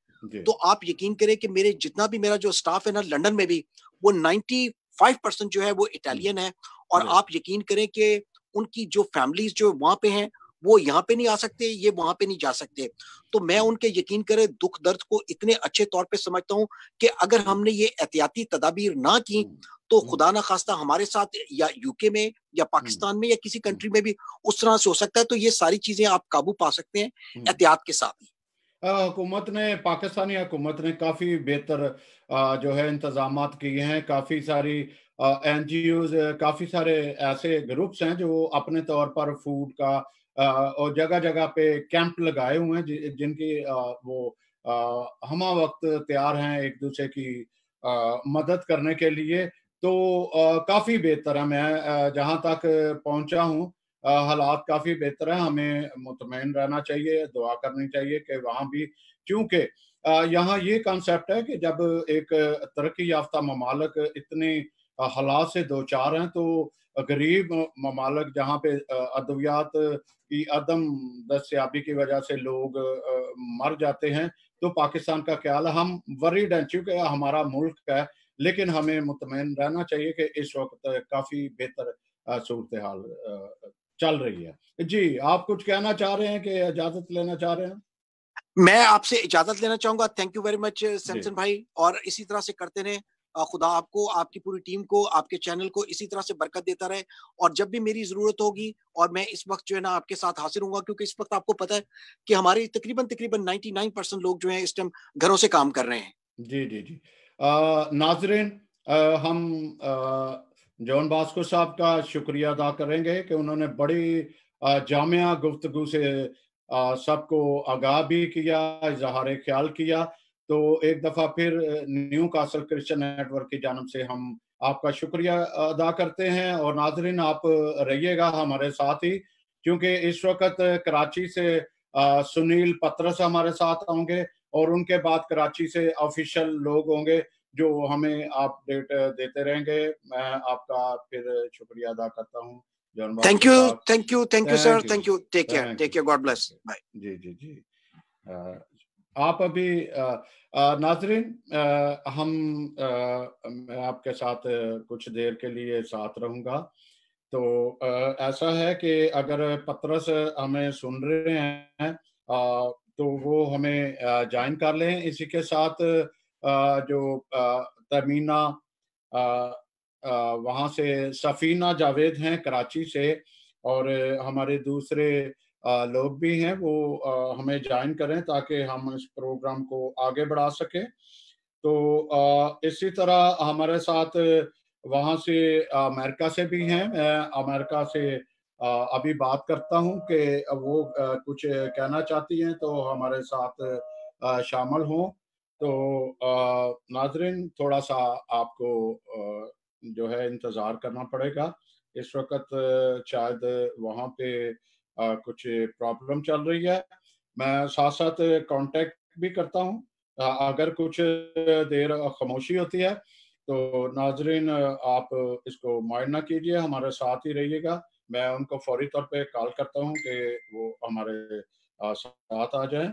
تو آپ یقین کریں کہ جتنا بھی میرا جو اسٹاف ہے نا لندن میں بھی, وہ 95% جو ہے وہ اٹالین ہے. اور آپ یقین کریں کہ ان کی جو فیملیز جو وہاں پہ ہیں وہ یہاں پہ نہیں آ سکتے, یہ وہاں پہ نہیں جا سکتے. تو میں ان کے یقین کرے دکھ درد کو اتنے اچھے طور پہ سمجھتا ہوں کہ اگر ہم نے یہ احتیاطی تدابیر نہ کی تو خدا نہ خواستہ ہمارے ساتھ یا یو کے میں یا پاکستان میں یا کسی کنٹری میں بھی اس طرح سے ہو سکتا ہے. تو یہ ساری چیزیں آپ قابو پا سکتے ہیں احتیاط کے ساتھ. پاکستانی حکومت نے کافی بہتر جو ہے انتظامات کیے ہیں. کافی ساری این جی اوز, کافی سارے ایسے گروپس ہیں جو اپنے طور پر فوڈ کا اور جگہ جگہ پہ کیمپ لگائے ہوئے ہیں, جن کی وہ ہمہ وقت تیار ہیں ایک دوسرے کی مدد کرنے کے لیے. تو کافی بہتر ہے. میں جہاں تک پہنچا ہوں حالات کافی بہتر ہیں. ہمیں مطمئن رہنا چاہیے, دعا کرنی چاہیے کہ وہاں بھی, چونکہ یہاں یہ کنسیپٹ ہے کہ جب ایک ترقی یافتہ ممالک اتنے حالات سے دوچار ہیں تو غریب ممالک جہاں پہ ادویات کی عدم دستیابی کی وجہ سے لوگ مر جاتے ہیں, تو پاکستان کا خیال ہے ہم ورڈ ہیں, چونکہ ہمارا ملک ہے, لیکن ہمیں مطمئن رہنا چاہیے کہ اس وقت کافی بہتر صورتحال چل رہی ہے. جی آپ کچھ کہنا چاہ رہے ہیں کہ اجازت لینا چاہ رہے ہیں؟ میں آپ سے اجازت لینا چاہوں گا. Thank you very much Samson بھائی, اور اسی طرح سے کرتے رہیں. خدا آپ کو, آپ کی پوری ٹیم کو, آپ کے چینل کو اسی طرح سے برکت دیتا رہے. اور جب بھی میری ضرورت ہوگی, اور میں اس وقت جو ہے نا آپ کے ساتھ حاضر ہوں گا, کیونکہ اس وقت آپ کو پتہ ہے کہ ہماری تقریباً 99% لوگ جو ہیں اس ٹائم گھروں سے کام کر رہے ہیں. جی ناظرین, ہم جان باسکو صاحب کا شکریہ ادا کریں گے کہ انہوں نے بڑی جامعہ گفتگو سے سب کو آگاہ بھی کیا, اظہار خیال کیا. تو ایک دفعہ پھر Newcastle Christian network کی جانب سے ہم آپ کا شکریہ ادا کرتے ہیں. اور ناظرین آپ رہیے گا ہمارے ساتھ ہی, کیونکہ اس وقت کراچی سے سنیل پترس ہمارے ساتھ ہوں گے, اور ان کے بعد کراچی سے آفیشل لوگ ہوں گے جو ہمیں اپڈیٹ دیتے رہیں گے. میں آپ کا پھر شکریہ ادا کرتا ہوں. Thank you sir, thank you, take care, God bless. جی آپ ابھی ناظرین, ہم میں آپ کے ساتھ کچھ دیر کے لیے ساتھ رہوں گا. تو ایسا ہے کہ اگر پترس ہمیں سن رہے ہیں تو وہ ہمیں جوائن کر لیں. اسی کے ساتھ جو ترمینہ وہاں سے سفینہ جاوید ہیں کراچی سے, اور ہمارے دوسرے لوگ بھی ہیں, وہ ہمیں جوائن کریں تاکہ ہم اس پروگرام کو آگے بڑھا سکیں. تو اسی طرح ہمارے ساتھ وہاں سے امریکہ سے بھی ہیں. میں امریکہ سے ابھی بات کرتا ہوں کہ وہ کچھ کہنا چاہتی ہیں تو ہمارے ساتھ شامل ہوں. تو ناظرین تھوڑا سا آپ کو جو ہے انتظار کرنا پڑے گا. اس وقت شاید وہاں پہ کچھ پرابلم چل رہی ہے. میں ساتھ ساتھ کانٹیکٹ بھی کرتا ہوں. اگر کچھ دیر خاموشی ہوتی ہے تو ناظرین آپ اس کو مائنڈ نہ کیجیے، ہمارے ساتھ ہی رہیے گا. میں ان کو فوری طور پہ کال کرتا ہوں کہ وہ ہمارے ساتھ آ جائیں.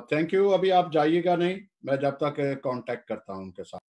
Thank you. ابھی آپ جائیے گا نہیں، میں جب تک کانٹیکٹ کرتا ہوں ان کے ساتھ.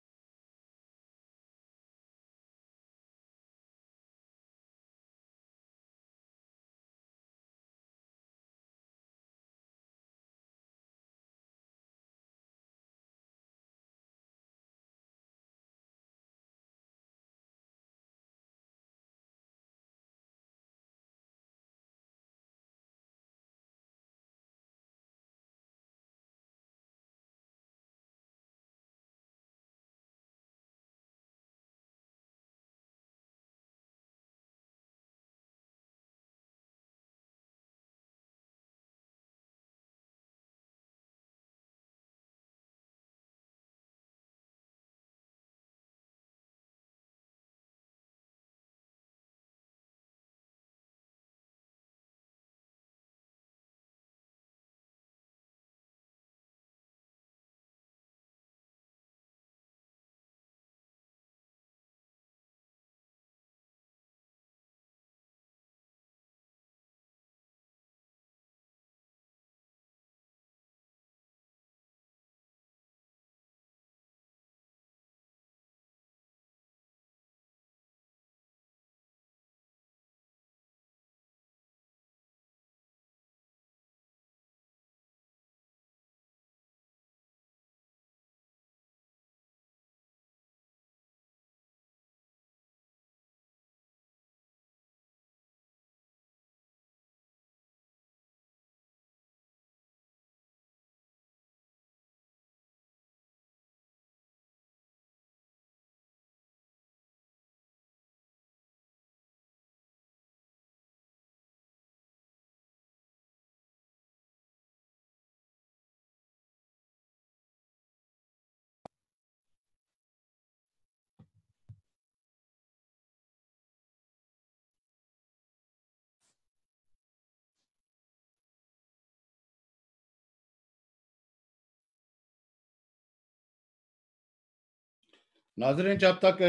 ناظرین جب تک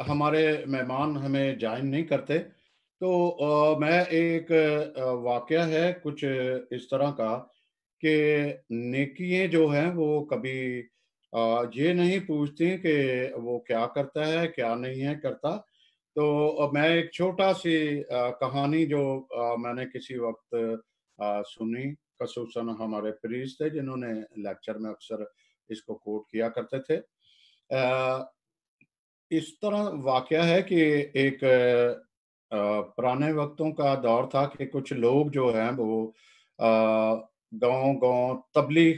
ہمارے مہمان ہمیں جوائن نہیں کرتے تو میں ایک واقعہ ہے کچھ اس طرح کا کہ نیکییں جو ہیں وہ کبھی یہ نہیں پوچھتی کہ وہ کیا کرتا ہے کیا نہیں ہے کرتا. تو میں ایک چھوٹا سی کہانی جو میں نے کسی وقت سنی، خصوصاً ہمارے پریس تھے جنہوں نے لیکچر میں اکثر اس کو کوٹ کیا کرتے تھے. اس طرح واقعہ ہے کہ ایک پرانے وقتوں کا دور تھا کہ کچھ لوگ جو ہیں وہ گاؤں گاؤں تبلیغ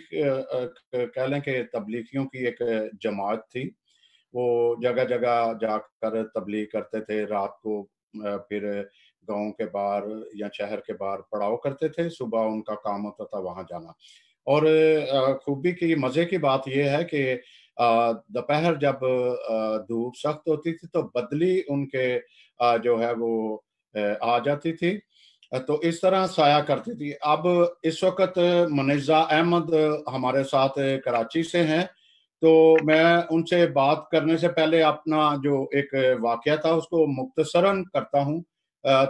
کہہ لیں کہ تبلیغیوں کی ایک جماعت تھی. وہ جگہ جگہ جا کر تبلیغ کرتے تھے. رات کو پھر گاؤں کے باہر یا شہر کے باہر پڑاؤ کرتے تھے. صبح ان کا کام ہوتا تھا وہاں جانا. اور خوبی کی مزے کی بات یہ ہے کہ دوپہر جب دھوپ سخت ہوتی تھی تو بدلی ان کے جو ہے وہ آ جاتی تھی تو اس طرح سایہ کرتی تھی. اب اس وقت منیزہ احمد ہمارے ساتھ کراچی سے ہیں تو میں ان سے بات کرنے سے پہلے اپنا جو ایک واقعہ تھا اس کو مختصراً کرتا ہوں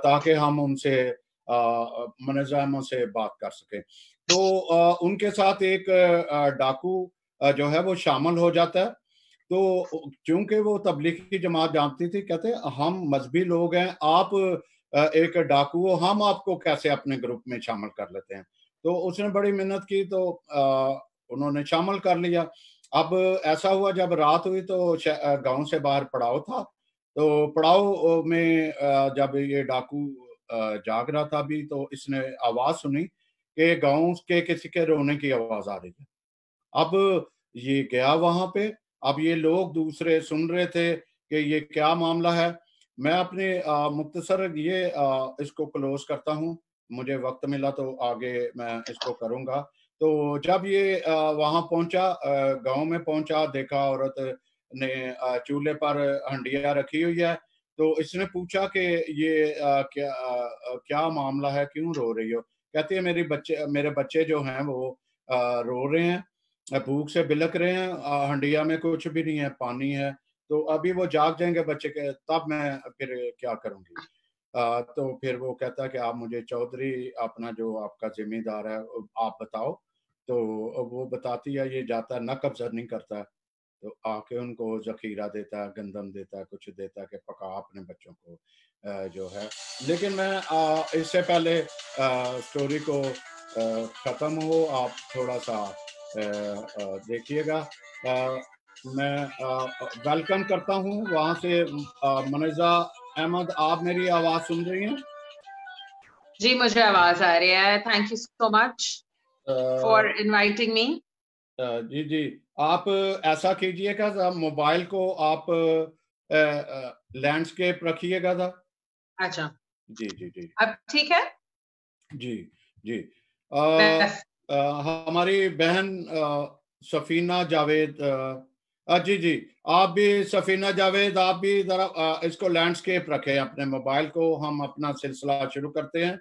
تاکہ ہم ان سے منیزہ احمد سے بات کر سکیں. تو ان کے ساتھ ایک ڈاکو جو ہے وہ شامل ہو جاتا ہے. تو چونکہ وہ تبلیغی جماعت جانتی تھی، کہتے ہم مذہبی لوگ ہیں، آپ ایک ڈاکو ہو، ہم آپ کو کیسے اپنے گروپ میں شامل کر لیتے ہیں. تو اس نے بڑی محنت کی تو انہوں نے شامل کر لیا. اب ایسا ہوا جب رات ہوئی تو گاؤں سے باہر پڑاؤ تھا. تو پڑاؤ میں جب یہ ڈاکو جاگ رہا تھا بھی تو اس نے آواز سنی کہ گاؤں کے کسی کے رونے کی آواز آ رہی ہے. اب یہ گیا وہاں پہ. اب یہ لوگ دوسرے سن رہے تھے کہ یہ کیا معاملہ ہے. میں اپنی مختصر یہ اس کو کلوز کرتا ہوں. مجھے وقت ملا تو آگے میں اس کو کروں گا. تو جب یہ وہاں پہنچا، گاؤں میں پہنچا، دیکھا عورت نے چولہے پر ہنڈیا رکھی ہوئی ہے. تو اس نے پوچھا کہ یہ کیا معاملہ ہے، کیوں رو رہی ہو؟ کہتی ہے میرے بچے جو ہیں وہ رو رہے ہیں، بھوک سے بلک رہے ہیں، ہنڈیا میں کچھ بھی نہیں ہے، پانی ہے، تو ابھی وہ جاگ جائیں گے بچے کے، تب میں پھر کیا کروں گی. تو پھر وہ کہتا ہے کہ آپ مجھے چودھری اپنا جو آپ کا ذمہ دار ہے آپ بتاؤ. تو وہ بتاتی ہے، یہ جاتا ہے، نہ قبضہ نہیں کرتا ہے، تو آ کے ان کو ذخیرہ دیتا ہے، گندم دیتا ہے، کچھ دیتا ہے کہ پکا اپنے بچوں کو جو ہے. لیکن میں اس سے پہلے سٹوری کو ختم ہو، آپ تھوڑا سا دیکھیے گا. میں ویلکم کرتا ہوں وہاں سے منیزہ احمد. آپ میری آواز سن رہی ہیں؟ جی مجھے آواز آ رہی ہے. Thank you so much for inviting me. جی جی، آپ ایسا کیجئے گا، موبائل کو آپ لینڈسکیپ رکھیے گا تھا. اچھا جی جی جی اب ٹھیک ہے. جی جی. ہماری بہن سفینہ جاوید، جی جی، آپ بھی سفینہ جاوید، آپ بھی ذرا اس کو لینڈسکیپ رکھیں اپنے موبائل کو. ہم اپنا سلسلہ شروع کرتے ہیں.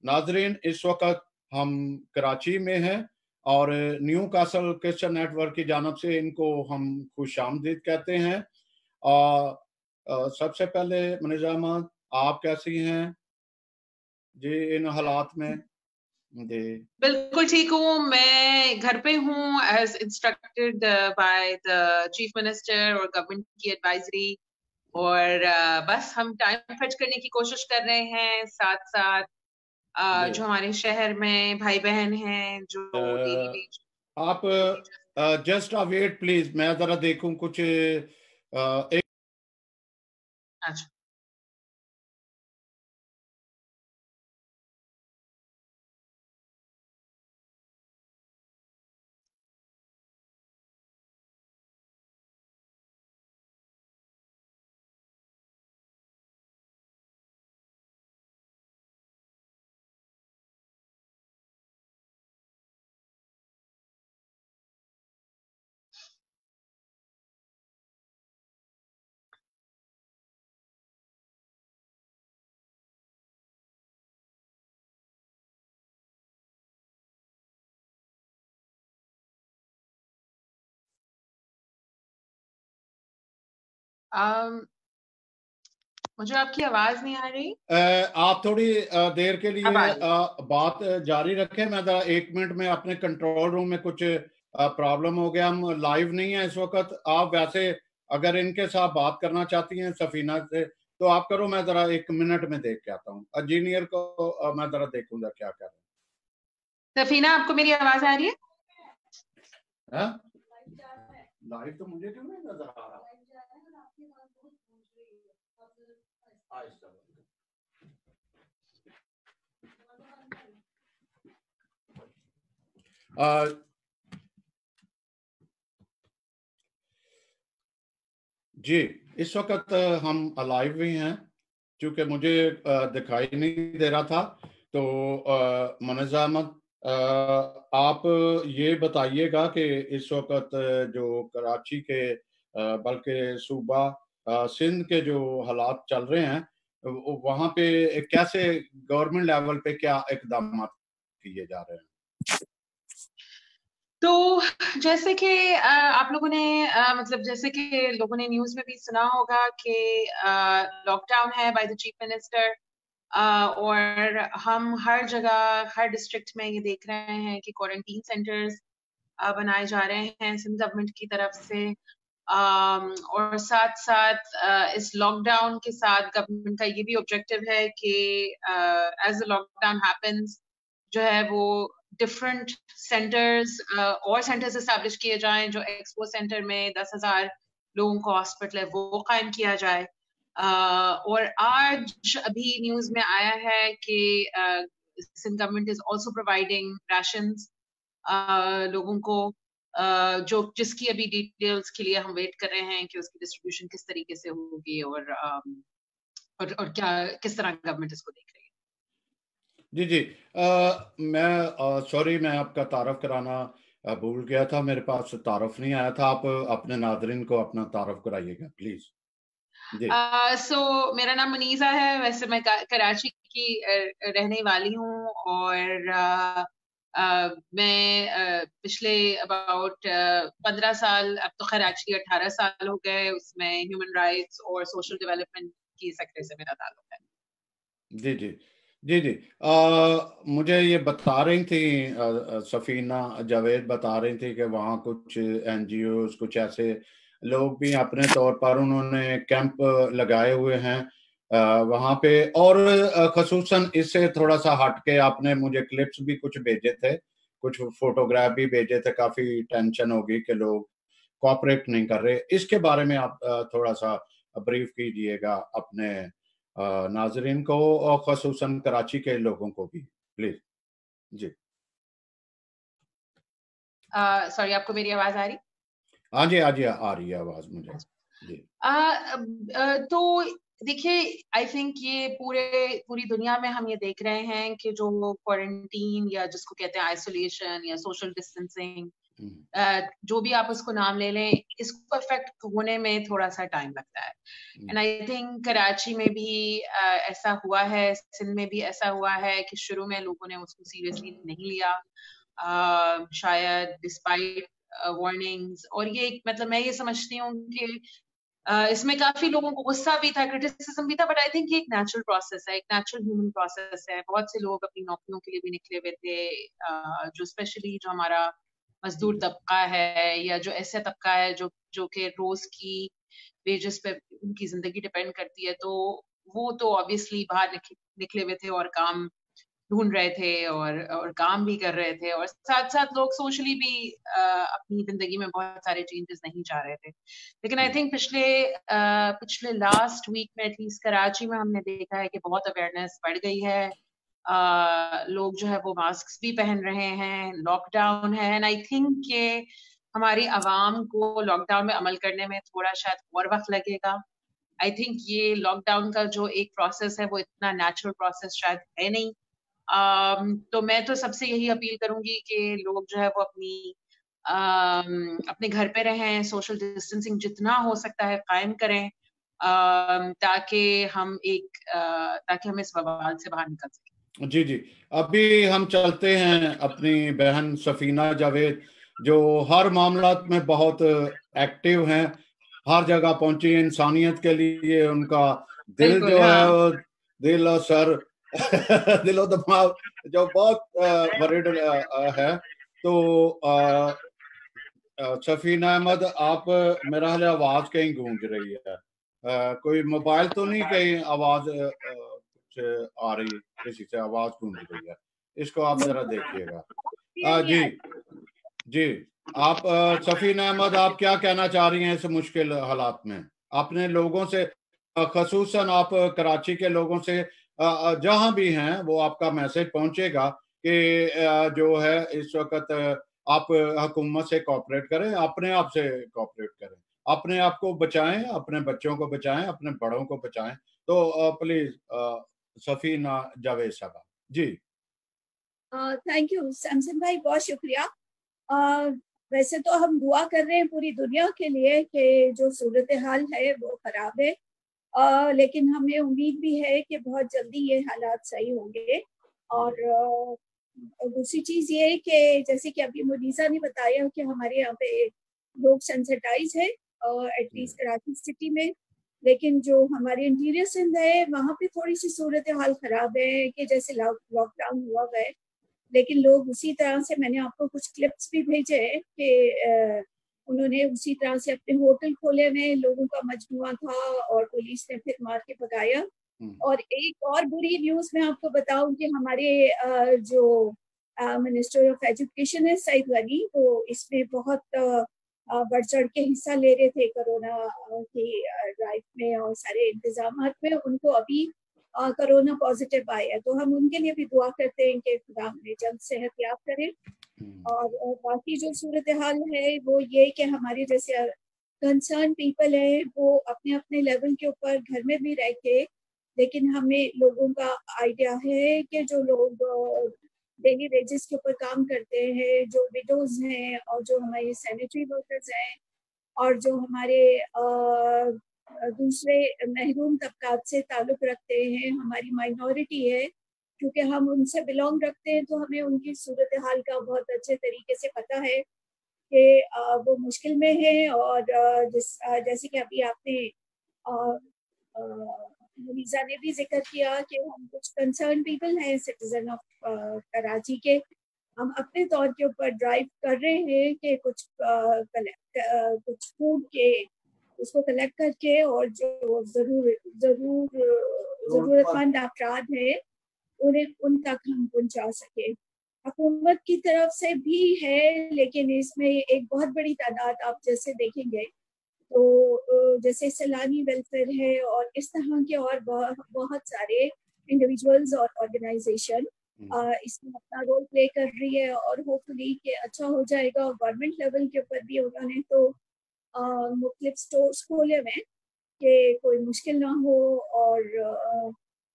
ناظرین، اس وقت ہم کراچی میں ہیں اور Newcastle Christian network کی جانب سے ان کو ہم خوش آمدید کہتے ہیں. سب سے پہلے منیزہ احمد، آپ کیسی ہیں جی ان حالات میں؟ جی بالکل ٹھیک ہوں. میں گھر پہ ہوں as انسٹرکٹڈ by the chief minister اور گورنمنٹ کی ایڈوائزری، اور بس ہم ٹائم خرچ کرنے کی کوشش کر رہے ہیں. ساتھ ساتھ جو ہمارے شہر میں بھائی بہن ہیں جو ڈیلی ویج. آپ جسٹ ویٹ پلیز، میں ذرا دیکھوں کچھ ایک. اچھا مجھے آپ کی آواز نہیں آ رہی. آپ تھوڑی دیر کے لیے بات جاری رکھیں. میں ذرا 1 منٹ میں اپنے کنٹرول روم میں کچھ پرابلم ہو گیا، ہم لائیو نہیں ہیں اس وقت. آپ ویسے اگر ان کے ساتھ بات کرنا چاہتی ہیں سفینہ سے تو آپ کرو، میں ذرا 1 منٹ میں دیکھ کے آتا ہوں. انجینئر کو میں ذرا دیکھوں گا کیا کر رہے ہیں. سفینہ، آپ کو میری آواز آ رہی ہے؟ لائیو تو مجھے کیوں نہیں نظر آ رہا؟ جی اس وقت ہم لائیو بھی ہیں، چونکہ مجھے دکھائی نہیں دے رہا تھا. تو منیزہ احمد، آپ یہ بتائیے گا کہ اس وقت جو کراچی کے بلکہ صوبہ سندھ کے جو حالات چل رہے ہیں وہاں پہ کیسے گورنمنٹ لیول پہ کیا اقدامات کیے جا رہے ہیں؟ تو جیسے کہ آپ لوگوں نے مطلب جیسے کہ لوگوں نے نیوز میں بھی سنا ہوگا کہ لاک ڈاؤن ہے بائی دا چیف منسٹر، اور ہم ہر جگہ ہر ڈسٹرکٹ میں یہ دیکھ رہے ہیں کہ کوارنٹین سینٹرز بنائے جا رہے ہیں سندھ گورنمنٹ کی طرف سے. اور ساتھ ساتھ اس لاک ڈاؤن کے ساتھ گورنمنٹ کا یہ بھی آبجیکٹو ہے کہ as a lockdown happens جو ہے وہ ڈفرنٹ سینٹرز اور سینٹرز اسٹیبلش کیے جائیں. جو ایکسپو سینٹر میں 10,000 لوگوں کو ہاسپٹل ہے وہ قائم کیا جائے. اور آج ابھی نیوز میں آیا ہے کہ Sindh government is also providing rations لوگوں کو. جو جس کی ابھی ڈیٹیلز کے لیے ہم ویٹ کر رہے ہیں کہ اس کی ڈسٹریبیوشن کس طریقے سے ہوگی اور کیا کس طرح گورنمنٹ اس کو دیکھ رہی ہے. جی جی میں سوری میں آپ کا تعارف کرانا بھول گیا تھا, میرے پاس تعارف نہیں آیا تھا. آپ اپنے ناظرین کو اپنا تعارف کرائیے گا پلیز. جی سو میرا نام منیزہ ہے, ویسے میں کراچی کی رہنے والی ہوں, اور میں پچھلے اباؤٹ 15 سال, اب تو خیر ایکچولی 18 سال ہو گئے, اس میں ہیومن رائٹس اور سوشل ڈیولپمنٹ کی سیکٹر سے میرا تعلق ہے. جی جی جی جی مجھے یہ بتا رہی تھی سفینہ جاوید بتا رہی تھی کہ وہاں کچھ این جی اوز, کچھ ایسے لوگ بھی اپنے طور پر انہوں نے کیمپ لگائے ہوئے ہیں وہاں پہ, اور خصوصاً اس سے تھوڑا سا ہٹ کے آپ نے مجھے کلپس بھی کچھ بھیجے تھے, کچھ فوٹوگراف بھی بھیجے تھے. کافی ٹینشن ہوگی کہ لوگ کوآپریٹ نہیں کر رہے. اس کے بارے میں آپ تھوڑا سا بریف کیجئے گا اپنے ناظرین کو, اور خصوصاً کراچی کے لوگوں کو بھی پلیز. جی سوری, آپ کو میری آواز آ رہی؟ ہاں جی آ رہی ہے آواز مجھے. جی تو دیکھیے, آئی تھنک یہ پوری دنیا میں ہم یہ دیکھ رہے ہیں کہ جو کوارنٹین یا جس کو کہتے ہیں آئسولیشن یا سوشل ڈسٹینسنگ, جو بھی آپ اس کو نام لے لیں, اس کو افیکٹ ہونے میں تھوڑا سا ٹائم لگتا ہے. اینڈ آئی تھنک کراچی میں بھی ایسا ہوا ہے, سندھ میں بھی ایسا ہوا ہے کہ شروع میں لوگوں نے اس کو سیریسلی نہیں لیا, شاید ڈسپائٹ وارننگز. اور یہ مطلب میں یہ سمجھتی ہوں کہ اس میں کافی لوگوں کو غصہ بھی تھا, کرٹیسزم بھی تھا, بٹ آئی تھنک یہ ایک نیچرل پروسیس ہے, ایک نیچرل ہیومن پروسیس ہے. بہت سے لوگ اپنی نوکریوں کے لیے بھی نکلے ہوئے تھے, جو اسپیشلی جو ہمارا مزدور طبقہ ہے, یا جو ایسا طبقہ ہے جو کہ روز کی ویجز پہ ان کی زندگی ڈپینڈ کرتی ہے, تو وہ تو آبویسلی باہر نکلے ہوئے تھے اور کام ڈھونڈ رہے تھے اور کام بھی کر رہے تھے, اور ساتھ ساتھ لوگ سوشلی بھی اپنی زندگی میں بہت سارے چینجز نہیں چاہ رہے تھے. لیکن آئی تھنک پچھلے لاسٹ ویک میں ایٹ لیسٹ کراچی میں ہم نے دیکھا ہے کہ بہت اویئرنیس بڑھ گئی ہے. لوگ جو ہے وہ ماسکس بھی پہن رہے ہیں, لاک ڈاؤن ہے, اینڈ آئی تھنک کہ ہماری عوام کو لاک ڈاؤن میں عمل کرنے میں تھوڑا شاید اور وقت لگے گا. آئی تھنک یہ لاک ڈاؤن کا جو ایک پروسیس ہے وہ اتنا نیچرل پروسیس شاید ہے نہیں. تو میں تو سب سے یہی اپیل کروں گی کہ لوگ جو ہے وہ اپنے گھر پہ رہیں, سوشل ڈسٹینسنگ جتنا ہو سکتا ہے قائم کریں, تاکہ ہم اس وبال سے باہر نکل سکیں. جی جی ابھی ہم چلتے ہیں اپنی بہن سفینہ جاوید, جو ہر معاملات میں بہت ایکٹیو ہیں, ہر جگہ پہنچی انسانیت کے لیے. ان کا دل جو ہے, دل اور سر دل و دماغ جو بہت ورڈ ہے. تو سفینہ احمد, آپ میرا خیال آواز کہیں گونج رہی ہے, کوئی موبائل تو نہیں کہیں آواز آ رہی, کسی سے آواز گونج رہی ہے, اس کو آپ ذرا دیکھیے گا. جی جی آپ سفینہ احمد, آپ کیا کہنا چاہ رہی ہیں اس مشکل حالات میں؟ اپنے لوگوں سے, خصوصاً آپ کراچی کے لوگوں سے جہاں بھی ہیں, وہ آپ کا میسج پہنچے گا کہ جو ہے اس وقت آپ حکومت سے کوآپریٹ کریں, اپنے آپ سے کوآپریٹ کریں, اپنے آپ کو بچائیں, اپنے بچوں کو بچائیں, اپنے بڑوں کو بچائیں. تو پلیز سفینہ جاوید صاحبہ. جی تھینک یو سیمسن بھائی, بہت شکریہ. ویسے تو ہم دعا کر رہے ہیں پوری دنیا کے لیے کہ جو صورتحال ہے وہ خراب ہے, لیکن ہمیں امید بھی ہے کہ بہت جلدی یہ حالات صحیح ہوں گے. اور دوسری چیز یہ ہے کہ جیسے کہ ابھی منیزہ نے بتایا کہ ہمارے یہاں پہ لوگ سینسٹائز ہے ایٹ لیسٹ کراچی سٹی میں, لیکن جو ہمارے انٹیریئر سندھ ہے وہاں پہ تھوڑی سی صورتحال خراب ہے کہ جیسے لاک ڈاؤن ہوا ہے, لیکن لوگ اسی طرح سے, میں نے آپ کو کچھ کلپس بھی بھیجے ہیں کہ انہوں نے اسی طرح سے اپنے ہوٹل کھولے ہوئے, لوگوں کا مجموعہ تھا اور پولیس نے پھر مار کے بھگایا. اور ایک اور بری نیوز میں آپ کو بتاؤں کہ ہمارے جو منسٹر آف ایجوکیشن ہے سعید غنی, وہ اس میں بہت بڑھ چڑھ کے حصہ لے رہے تھے کرونا کی ڈرائیو میں اور سارے انتظامات میں. ان کو ابھی کرونا پازیٹیو آیا ہے, تو ہم ان کے لیے بھی دعا کرتے ہیں کہ خدا ہمیں جلد صحت یاب کرے. اور باقی جو صورتحال ہے وہ یہ کہ ہمارے جیسے کنسرن پیپل ہیں وہ اپنے اپنے لیول کے اوپر گھر میں بھی رہ کے، لیکن ہمیں لوگوں کا آئیڈیا ہے کہ جو لوگ ڈیلی ویجز کے اوپر کام کرتے ہیں، جو وڈوز ہیں اور جو ہمارے سینیٹری ورکرز ہیں اور جو ہمارے دوسرے محروم طبقات سے تعلق رکھتے ہیں، ہماری مائنورٹی ہے، کیونکہ ہم ان سے بلانگ رکھتے ہیں تو ہمیں ان کی صورتحال کا بہت اچھے طریقے سے پتہ ہے کہ وہ مشکل میں ہیں. اور جیسے کہ ابھی آپ نے منیزا نے بھی ذکر کیا کہ ہم کچھ کنسرن پیپل ہیں سٹیزن آف کراچی کے، ہم اپنے طور کے اوپر ڈرائیو کر رہے ہیں کہ کچھ فوڈ کے اس کو کلیکٹ کر کے اور جو ضرورت مند افراد ہیں انہیں ان تک ہم پہنچا سکیں. حکومت کی طرف سے بھی ہے، لیکن اس میں ایک بہت بڑی تعداد آپ جیسے دیکھیں گے تو جیسے سیلانی ویلفیئر ہے اور اس طرح کے اور بہت سارے انڈیویجولز اور آرگنائزیشن اس میں اپنا رول پلے کر رہی ہے، اور ہوپ فلی کہ اچھا ہو جائے گا. گورنمنٹ لیول کے اوپر بھی انہوں نے تو مختلف اسٹورس کھولے ہوئے کہ کوئی مشکل نہ ہو. اور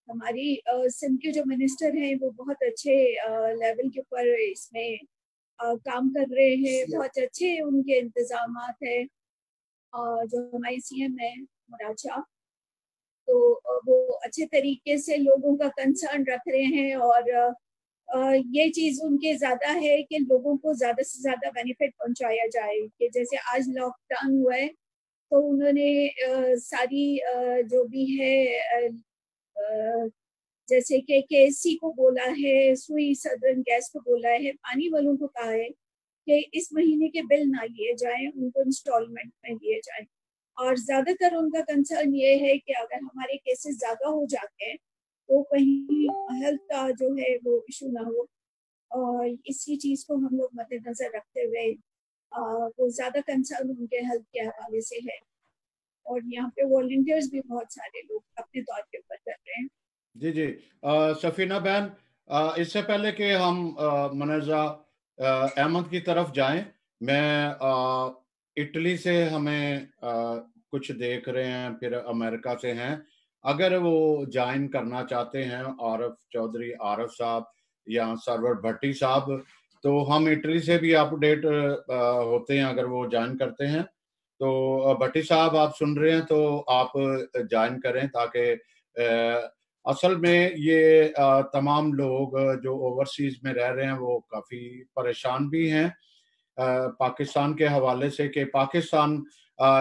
ہماری سندھ کے جو منسٹر ہیں وہ بہت اچھے لیول کے اوپر اس میں کام کر رہے ہیں، بہت اچھے ان کے انتظامات ہیں. جو ہماری سی ایم ہے مراد شاہ، تو وہ اچھے طریقے سے لوگوں کا کنسرن رکھ رہے ہیں، اور یہ چیز ان کے زیادہ ہے کہ لوگوں کو زیادہ سے زیادہ بینیفٹ پہنچایا جائے. کہ جیسے آج لاک ڈاؤن ہوا ہے تو انہوں نے ساری جو بھی ہے جیسے کہ KSC کو بولا ہے، سوئی سدرن گیس کو بولا ہے، پانی والوں کو کہا ہے کہ اس مہینے کے بل نہ لیے جائیں، ان کو انسٹالمنٹ میں لیے جائیں. اور زیادہ تر ان کا کنسرن یہ ہے کہ اگر ہمارے کیسز زیادہ ہو جاتے ہیں تو کہیں ہیلتھ کا جو ہے وہ ایشو نہ ہو. اور اسی چیز کو ہم لوگ مد نظر رکھتے ہوئے وہ زیادہ کنسرن ان کے ہیلتھ کے حوالے سے ہے. اور یہاں پہ والنٹیئرز بھی بہت سارے لوگ اپنے طور کے اوپر کر رہے ہیں. جی سفینہ بہن، اس سے پہلے کہ ہم منیزا احمد کی طرف جائیں، میں اٹلی سے ہمیں کچھ دیکھ رہے ہیں، پھر امریکہ سے ہیں، اگر وہ جوائن کرنا چاہتے ہیں عارف چودھری عارف صاحب یا سرور بھٹی صاحب، تو ہم اٹلی سے بھی اپ ڈیٹ ہوتے ہیں اگر وہ جوائن کرتے ہیں. تو بھٹی صاحب آپ سن رہے ہیں تو آپ جوائن کریں، تاکہ اصل میں یہ تمام لوگ جو اوورسیز میں رہ رہے ہیں وہ کافی پریشان بھی ہیں پاکستان کے حوالے سے، کہ پاکستان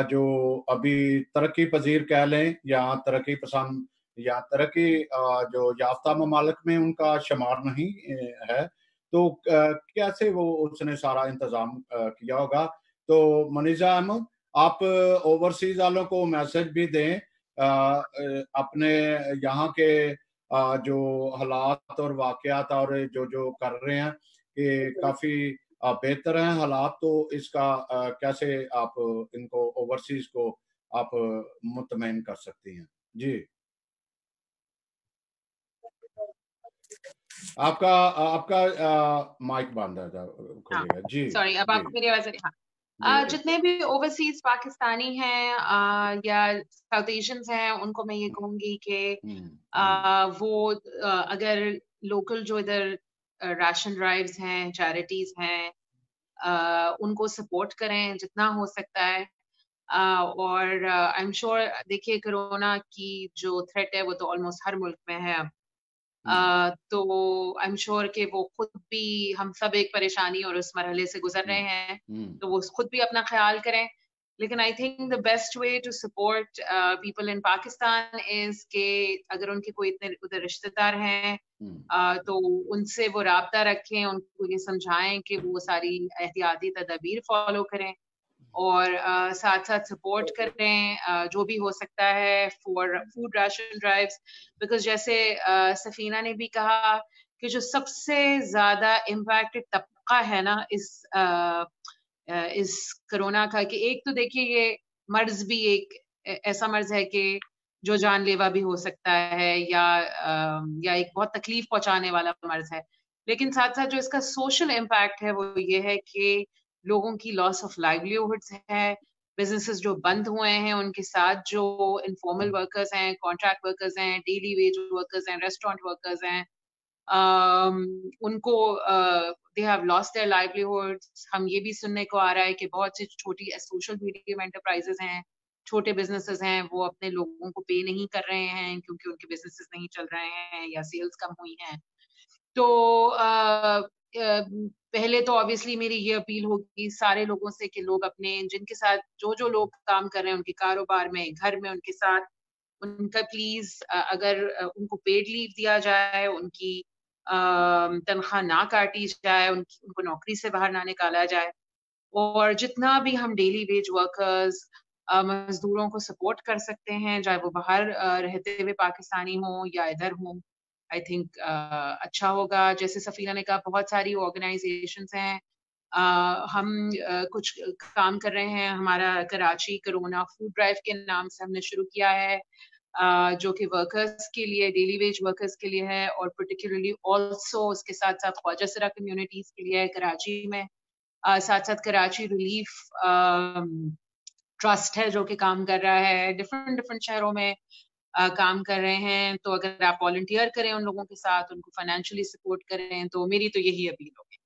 جو ابھی ترقی پذیر کہہ لیں یا ترقی پسند یا ترقی جو یافتہ ممالک میں ان کا شمار نہیں ہے، تو کیسے وہ اس نے سارا انتظام کیا ہوگا. تو منیزا احمد، آپ اوورسیز والوں کو میسج بھی دیں اپنے یہاں کے جو حالات اور واقعات اور جو کر رہے ہیں کہ کافی بہتر ہیں حالات، تو اس کا کیسے آپ ان کو اوورسیز کو آپ مطمئن کر سکتی ہیں. جی آپ کا مائک بند ہے، کھولے گا. جی سوری، اب آپ کو میری آواز آ رہی ہے؟ جتنے بھی اوورسیز پاکستانی ہیں یا ساؤتھ ایشینز ہیں، ان کو میں یہ کہوں گی کہ وہ اگر لوکل جو ادھر راشن ڈرائیوز ہیں، چیریٹیز ہیں، ان کو سپورٹ کریں جتنا ہو سکتا ہے. اور آئی ایم شیور، دیکھیے کرونا کی جو تھریٹ ہے وہ تو آلموسٹ ہر ملک میں ہے اب، تو آئی ایم شیور کہ وہ خود بھی، ہم سب ایک پریشانی اور اس مرحلے سے گزر رہے ہیں، تو وہ خود بھی اپنا خیال کریں. لیکن I think the best way to support people in Pakistan is کہ اگر ان کے کوئی اتنے ادھر رشتے دار ہیں تو ان سے وہ رابطہ رکھیں، ان کو یہ سمجھائیں کہ وہ ساری احتیاطی تدابیر فالو کریں، اور ساتھ ساتھ سپورٹ کریں جو بھی ہو سکتا ہے for food ration drives. Because جیسے سفینہ نے بھی کہا کہ جو سب سے زیادہ امپیکٹڈ طبقہ ہے نا اس کرونا کا، کہ ایک تو دیکھیے یہ مرض بھی ایک ایسا مرض ہے کہ جو جان لیوا بھی ہو سکتا ہے، یا ایک بہت تکلیف پہنچانے والا مرض ہے. لیکن ساتھ ساتھ جو اس کا سوشل امپیکٹ ہے وہ یہ ہے کہ لوگوں کی لاس آف لائیولیہڈس ہے، بزنسز جو بند ہوئے ہیں ان کے ساتھ جو انفارمل ورکرز ہیں، کانٹریکٹ ورکرز ہیں، ڈیلی ویج ورکرز ہیں، ریسٹورینٹ ورکرز ہیں، ان کو دے ہیو لاس دیئر لائیولیہڈس. ہم یہ بھی سننے کو آ رہا ہے کہ بہت سی چھوٹی سوشل میڈیم انٹرپرائزز ہیں، چھوٹے بزنسز ہیں، وہ اپنے لوگوں کو پے نہیں کر رہے ہیں کیونکہ ان کے بزنسز نہیں چل رہے ہیں یا سیلز کم ہوئی ہیں. تو پہلے تو obviously میری یہ اپیل ہوگی سارے لوگوں سے کہ لوگ اپنے جن کے ساتھ جو لوگ کام کر رہے ہیں ان کے کاروبار میں، گھر میں، ان کے ساتھ ان کا پلیز اگر ان کو پیڈ لیو دیا جائے، ان کی تنخواہ نہ کاٹی جائے، ان کو نوکری سے باہر نہ نکالا جائے، اور جتنا بھی ہم ڈیلی ویج ورکرز مزدوروں کو سپورٹ کر سکتے ہیں، چاہے وہ باہر رہتے ہوئے پاکستانی ہوں یا ادھر ہوں، آئی تھنک اچھا ہوگا. جیسے سفینہ نے کہا بہت ساری آرگنائزیشنز ہیں، ہم کچھ کام کر رہے ہیں. ہمارا کراچی کرونا فوڈ ڈرائیو کے نام سے ہم نے شروع کیا ہے، جو کہ ورکرز کے لیے، ڈیلی ویج ورکرز کے لیے ہے، اور پرٹیکولرلی آلسو اس کے ساتھ ساتھ خواجہ سرا کمیونٹیز کے لیے ہے کراچی میں. ساتھ ساتھ کراچی ریلیف ٹرسٹ ہے جو کہ کام کر رہا ہے، ڈفرینٹ شہروں میں کام کر رہے ہیں. تو اگر آپ والنٹیئر کریں ان لوگوں کے ساتھ، ان کو فائنینشلی سپورٹ کریں، تو میری تو یہی اپیل ہوگی.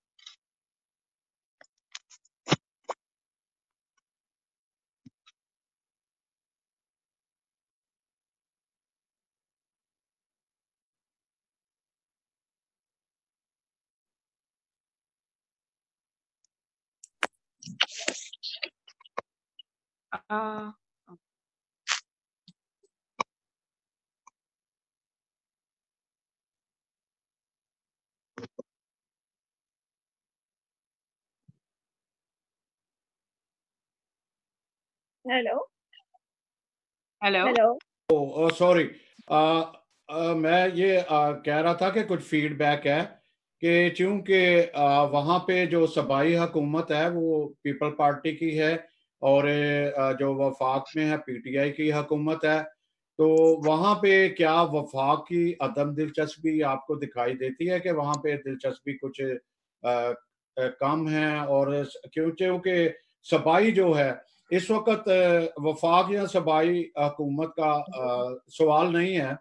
ہیلو سوری، میں یہ کہہ رہا تھا کہ کچھ فیڈ بیک ہے کہ چونکہ وہاں پہ جو صوبائی حکومت ہے وہ پیپل پارٹی کی ہے، اور جو وفاق میں ہے پی ٹی آئی کی حکومت ہے، تو وہاں پہ کیا وفاق کی عدم دلچسپی آپ کو دکھائی دیتی ہے کہ وہاں پہ دلچسپی کچھ کم ہے؟ اور کیونکہ صوبائی جو ہے اس وقت وفاق یا صوبائی حکومت کا سوال نہیں ہے،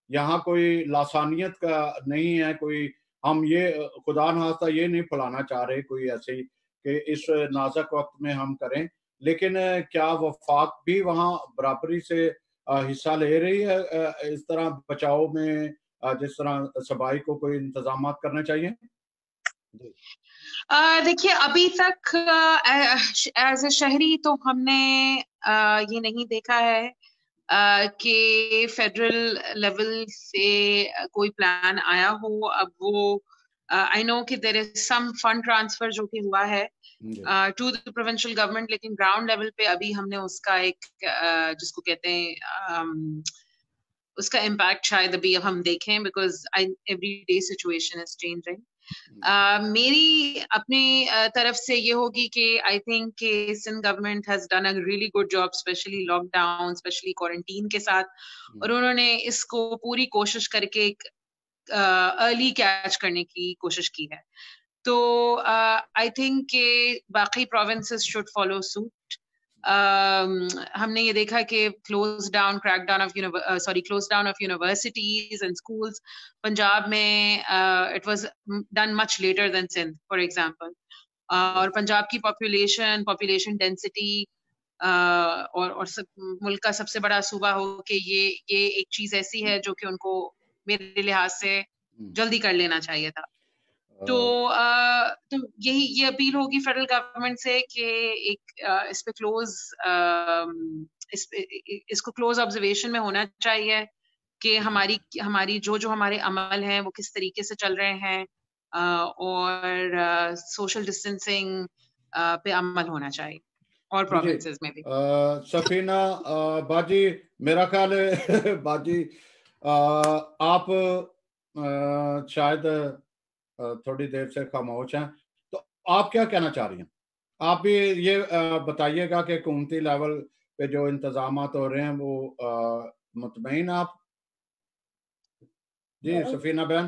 یہاں کوئی لاسانیت کا نہیں ہے، کوئی ہم یہ خدا نخواستہ یہ نہیں پھیلانا چاہ رہے کوئی ایسی کہ اس نازک وقت میں ہم کریں، لیکن کیا وفاق بھی وہاں برابری سے حصہ لے رہی ہے اس طرح بچاؤ میں، جس طرح صوبائی کو کوئی انتظامات کرنے چاہیے؟ دیکھیے ابھی تک ایز اے شہری تو ہم نے یہ نہیں دیکھا ہے کہ فیڈرل لیول سے کوئی پلان آیا ہو. اب وہ آئی نو کہ دیر از سم فنڈ ٹرانسفر جو کہ ہوا ہے ٹو دی پروونشل گورنمنٹ، لیکن گراؤنڈ لیول پہ ابھی ہم نے اس کا ایک جس کو کہتے ہیں اس کا امپیکٹ شاید ابھی اب ہم دیکھیں، because every day situation is changing. میری اپنی طرف سے یہ ہوگی کہ آئی تھنک کہ Sindh government has done a really good job, especially lockdown, especially quarantine کے ساتھ، اور انہوں نے اس کو پوری کوشش کر کے ایک ارلی کیچ کرنے کی کوشش کی ہے. تو آئی تھنک کہ باقی پروونسز شوڈ فالو سوٹ. ہم نے یہ دیکھا کہ close down of universities and schools Punjab میں it was done much later than Sindh for example. اور پنجاب کی پاپولیشن ڈینسٹی اور ملک کا سب سے بڑا صوبہ ہو کہ یہ ایک چیز ایسی ہے جو کہ ان کو میرے لحاظ سے جلدی کر لینا چاہیے تھا. تو یہی یہ اپیل ہوگی فیڈرل گورنمنٹ سے کہ ایک اس پہ اس کو کلوز آبزرویشن میں ہونا چاہیے کہ ہماری جو ہمارے عمل ہیں وہ کس طریقے سے چل رہے ہیں، اور سوشل ڈسٹینسنگ پہ عمل ہونا چاہیے اور پروونسز میں بھی. سفینہ باجی، میرا خیال ہے باجی آپ شاید تھوڑی دیر سے خاموش ہیں، تو آپ کیا کہنا چاہ رہی ہیں؟ آپ بھی یہ بتائیے گا کہ حکومتی لیول پہ جو انتظامات ہو رہے ہیں وہ مطمئن آپ؟ جی سفینہ بہن.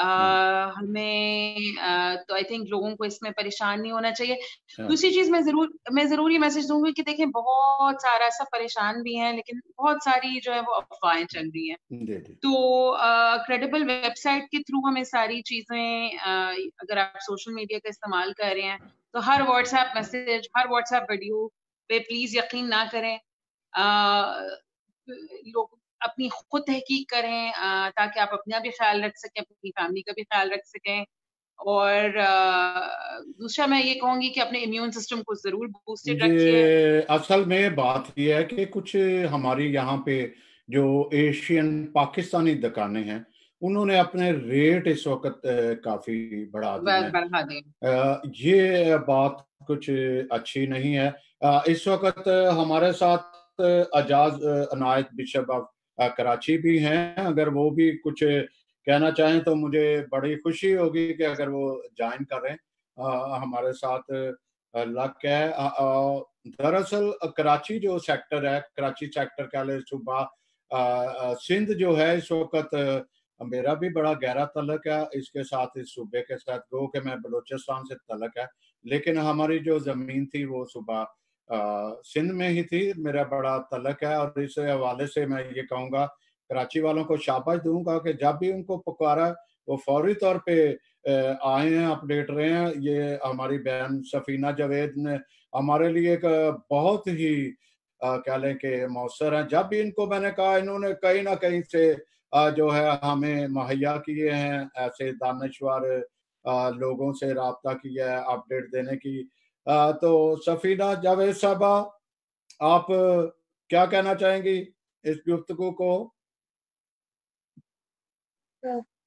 ہمیں تو آئی تھنک لوگوں کو اس میں پریشان نہیں ہونا چاہیے. دوسری چیز میں ضرور یہ میسج دوں گی کہ دیکھیں بہت سارا سب پریشان بھی ہیں لیکن بہت ساری جو ہے وہ افواہیں چل رہی ہیں. تو کریڈیبل ویب سائٹ کے تھرو ہمیں ساری چیزیں اگر آپ سوشل میڈیا کا استعمال کر رہے ہیں تو ہر واٹس ایپ میسج ہر واٹس ایپ ویڈیو پہ پلیز یقین نہ کریں. لوگ اپنی خود تحقیق کریں تاکہ آپ اپنا بھی خیال رکھ سکیں, اپنی فیملی کا بھی خیال رکھ سکیں. اور دوسرا میں یہ کہوں گی کہ اپنے امیون سسٹم کو ضرور بوسٹڈ رکھیے. اصل میں بات یہ ہے کہ کچھ ہماری یہاں پہ جو ایشین پاکستانی دکانیں ہیں انہوں نے اپنے ریٹ اس وقت کافی بڑھا دی ہیں. یہ بات کچھ اچھی نہیں ہے. اس وقت ہمارے ساتھ اجاز عنایت بشپ آف کراچی بھی ہیں. اگر وہ بھی کچھ کہنا چاہیں تو مجھے بڑی خوشی ہوگی کہ اگر وہ جوائن کریں ہمارے ساتھ. لک ہے. دراصل کراچی جو سیکٹر ہے, کراچی سیکٹر کہہ لیں, صوبہ سندھ جو ہے, اس وقت میرا بھی بڑا گہرا تعلق ہے اس کے ساتھ, اس صوبے کے ساتھ. گو کہ میں بلوچستان سے تعلق ہے لیکن ہماری جو زمین تھی وہ صوبہ سندھ میں ہی تھی. میرا بڑا تعلق ہے اور اس حوالے سے میں یہ کہوں گا کراچی والوں کو شاباش دوں گا کہ جب بھی ان کو پکارا وہ فوری طور پہ آئے ہیں, اپڈیٹ رہے ہیں. یہ ہماری بہن سفینہ جاوید نے ہمارے لیے ایک بہت ہی کہہ لیں کہ مؤثر ہیں. جب بھی ان کو میں نے کہا انہوں نے کہیں نہ کہیں سے جو ہے ہمیں مہیا کیے ہیں, ایسے دانشور لوگوں سے رابطہ کیا ہے اپڈیٹ دینے کی. تو سفینہ جاوید صاحبہ آپ کیا کہنا چاہیں گی اس گفتگو کو؟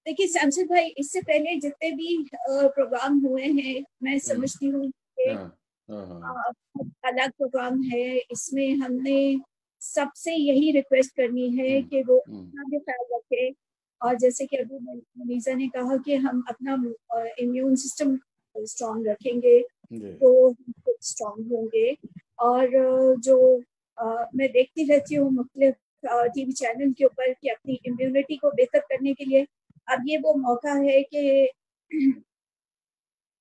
دیکھیے سیمسن بھائی, اس سے پہلے جتنے بھی پروگرام ہوئے ہیں میں سمجھتی ہوں کہ الگ پروگرام ہے. اس میں ہم نے سب سے یہی ریکویسٹ کرنی ہے کہ وہ اپنا بھی خیال رکھے. اور جیسے کہ ابھی منیزا نے کہا کہ ہم اپنا امیون سسٹم اسٹرانگ رکھیں گے تو ہم اسٹرانگ ہوں گے. اور جو میں دیکھتی رہتی ہوں مختلف ٹی وی چینل کے اوپر کہ اپنی امیونٹی کو بہتر کرنے کے لیے اب یہ وہ موقع ہے کہ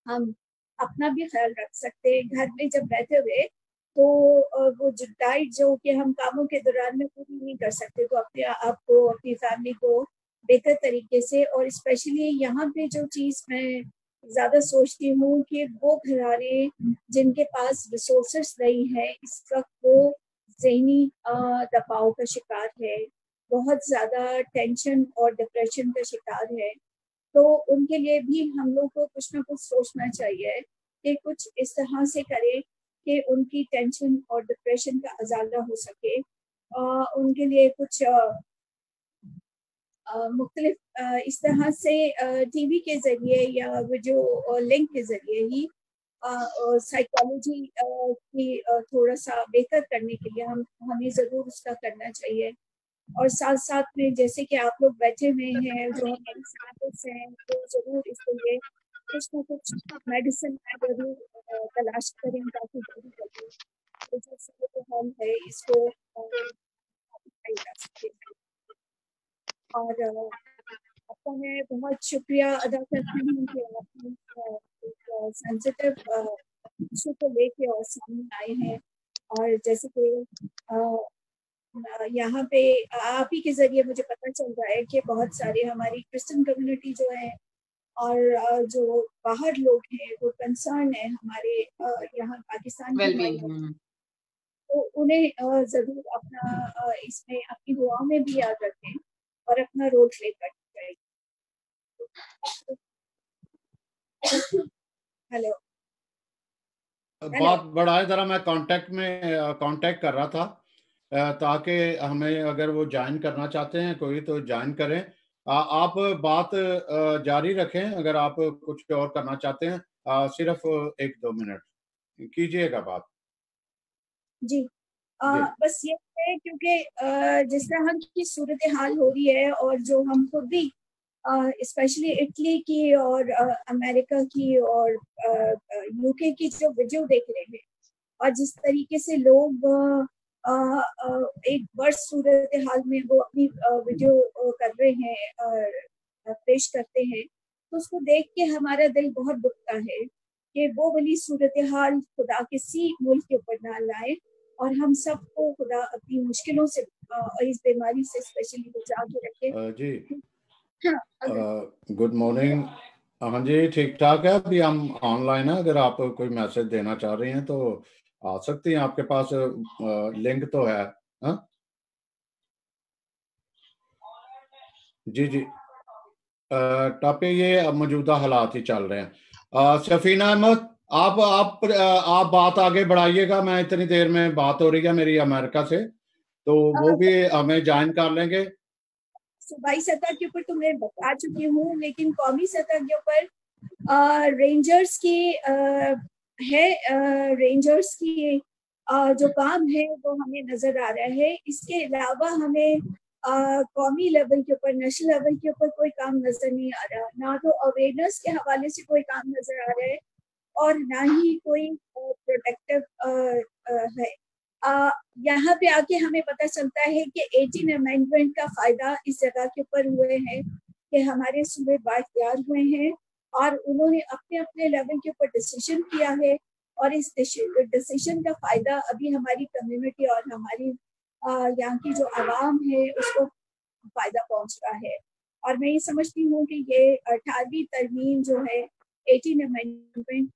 ہم اپنا بھی خیال رکھ سکتے ہیں گھر میں جب بیٹھے ہوئے. تو وہ جو ڈائٹ جو کہ ہم کاموں کے دوران میں پوری نہیں کر سکتے تو اپنے آپ کو اپنی فیملی کو بہتر طریقے سے, اور اسپیشلی یہاں پہ جو چیز میں زیادہ سوچتی ہوں کہ وہ گھرانے جن کے پاس ریسورسز نہیں ہیں اس وقت وہ ذہنی دباؤ کا شکار ہے, بہت زیادہ ٹینشن اور ڈپریشن کا شکار ہے. تو ان کے لیے بھی ہم لوگ کو کچھ نہ کچھ سوچنا چاہیے کہ کچھ اس طرح سے کرے کہ ان کی ٹینشن اور ڈپریشن کا ازالہ ہو سکے. ان کے لیے کچھ مختلف اس طرح سے ٹی وی کے ذریعے یا ویڈیو لنک کے ذریعے ہی سائیکالوجی کی تھوڑا سا بہتر کرنے کے لیے ہمیں ضرور اس کا کرنا چاہیے. اور ساتھ ساتھ میں جیسے کہ آپ لوگ بیٹھے ہوئے ہیں جو ہمارے سائنٹسٹ ہیں وہ ضرور اس کے لیے کچھ نہ کچھ میڈیسن ضرور تلاش کریں تاکہ ضرور کریں جو صورتحال ہے اس کو جا سکے. اور آپ کا میں بہت شکریہ ادا کرتی ہوں کہ آپ سینسٹیو ایشو کو لے کے اور سامنے آئے ہیں. اور جیسے کہ یہاں پہ آپ ہی کے ذریعے مجھے پتہ چل رہا ہے کہ بہت سارے ہماری کرسچن کمیونٹی جو ہے اور جو باہر لوگ ہیں وہ کنسرن ہیں ہمارے یہاں پاکستان کے, تو انہیں ضرور اپنا اس میں اپنی دعاؤں میں بھی یاد رکھیں اور اپنا رول پلے کرنا چاہیے. ہیلو بات بڑھائے ذرا, میں کانٹیکٹ کر رہا تھا تاکہ ہمیں اگر وہ جوائن کرنا چاہتے ہیں کوئی تو جوائن کریں. آپ بات جاری رکھیں اگر آپ کچھ اور کرنا چاہتے ہیں, صرف 1-2 منٹ کیجئے گا بات. جی بس یہ ہے کیونکہ جس طرح ہم کی صورتحال ہو رہی ہے اور جو ہم خود بھی اسپیشلی اٹلی کی اور امریکہ کی اور یو کے کی جو ویڈیو دیکھ رہے ہیں اور جس طریقے سے لوگ ایک برس صورتحال میں وہ اپنی ویڈیو کر رہے ہیں پیش کرتے ہیں, تو اس کو دیکھ کے ہمارا دل بہت دکھتا ہے کہ وہ والی صورتحال خدا کسی ملک کے اوپر نہ لائے اور ہم سب کو خدا اپنی مشکلوں سے اور اس بیماری سے اسپیشلی بچا کے رکھے. جی گڈ مارننگ. ہاں جی ٹھیک ٹھاک ہے. ابھی ہم آن لائن ہیں. اگر آپ کوئی میسج دینا چاہ رہے ہیں تو آ سکتی ہیں. آپ کے پاس لنک تو ہے. ہاں جی ٹاپک یہ موجودہ حالات ہی چل رہے ہیں. سفینہ احمد آپ بات آگے بڑھائیے گا. میں اتنی دیر میں بات ہو رہی ہے میری امریکہ سے, تو وہ بھی ہمیں جوائن کر لیں گے. صوبائی سطح کے اوپر تو میں بتا چکی ہوں, لیکن قومی سطح کے اوپر رینجرز کی ہے, رینجرز کی جو کام ہے وہ ہمیں نظر آ رہا ہے. اس کے علاوہ ہمیں قومی لیول کے اوپر, نیشنل لیول کے اوپر کوئی کام نظر نہیں آ رہا. نہ تو اویئرنیس کے حوالے سے کوئی کام نظر آ رہا ہے اور نہ ہی کوئی پروٹیکٹیو ہے. یہاں پہ آ کے ہمیں پتہ چلتا ہے کہ 18 امینڈمنٹ کا فائدہ اس جگہ کے اوپر ہوئے ہیں کہ ہمارے صوبے بااختیار ہوئے ہیں اور انہوں نے اپنے اپنے لیول کے اوپر ڈیسیژن کیا ہے, اور اس ڈیسیژن کا فائدہ ابھی ہماری کمیونٹی اور ہماری یہاں کی جو عوام ہے اس کو فائدہ پہنچ رہا ہے. اور میں یہ سمجھتی ہوں کہ یہ 18ویں ترمیم جو ہے 18 امینڈمنٹ,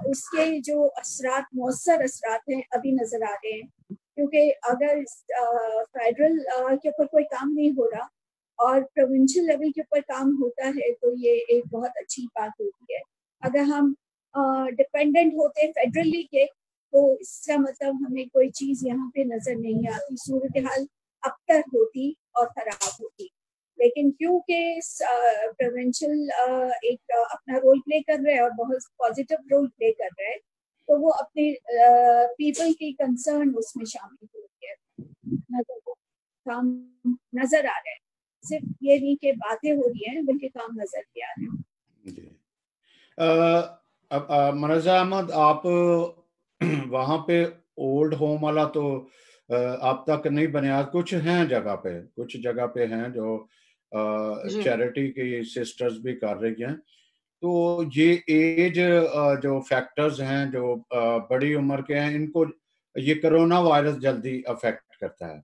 اس کے جو اثرات, مؤثر اثرات ہیں ابھی نظر آ رہے ہیں. کیونکہ اگر فیڈرل کے اوپر کوئی کام نہیں ہو رہا اور پروونشل لیول کے اوپر کام ہوتا ہے تو یہ ایک بہت اچھی بات ہوتی ہے. اگر ہم ڈپینڈنٹ ہوتے فیڈرلی کے تو اس کا مطلب ہمیں کوئی چیز یہاں پہ نظر نہیں آتی, صورتحال ابتر ہوتی اور خراب ہوتی. لیکن کیونکہ پروونشل ایک اپنا رول پلے کر رہے ہیں اور بہت پازیٹیو رول پلے کر رہے ہیں, تو وہ اپنے پیپل کی کنسرن اس میں شامل ہو رہی ہے, کام نظر آ رہے ہیں. صرف یہ نہیں کہ باتیں ہو رہی ہیں بلکہ کام نظر بھی آ رہے ہیں. جی مرزا احمد, آپ وہاں پہ اولڈ ہوم والا تو اب تک نہیں بنیا. کچھ ہیں جگہ پہ, کچھ جگہ پہ ہیں جو چیریٹی کی سسٹرز بھی کر رہی ہیں. تو یہ ایج جو فیکٹرز ہیں جو بڑی عمر کے ہیں, ان کو یہ کرونا وائرس جلدی افیکٹ کرتا ہے.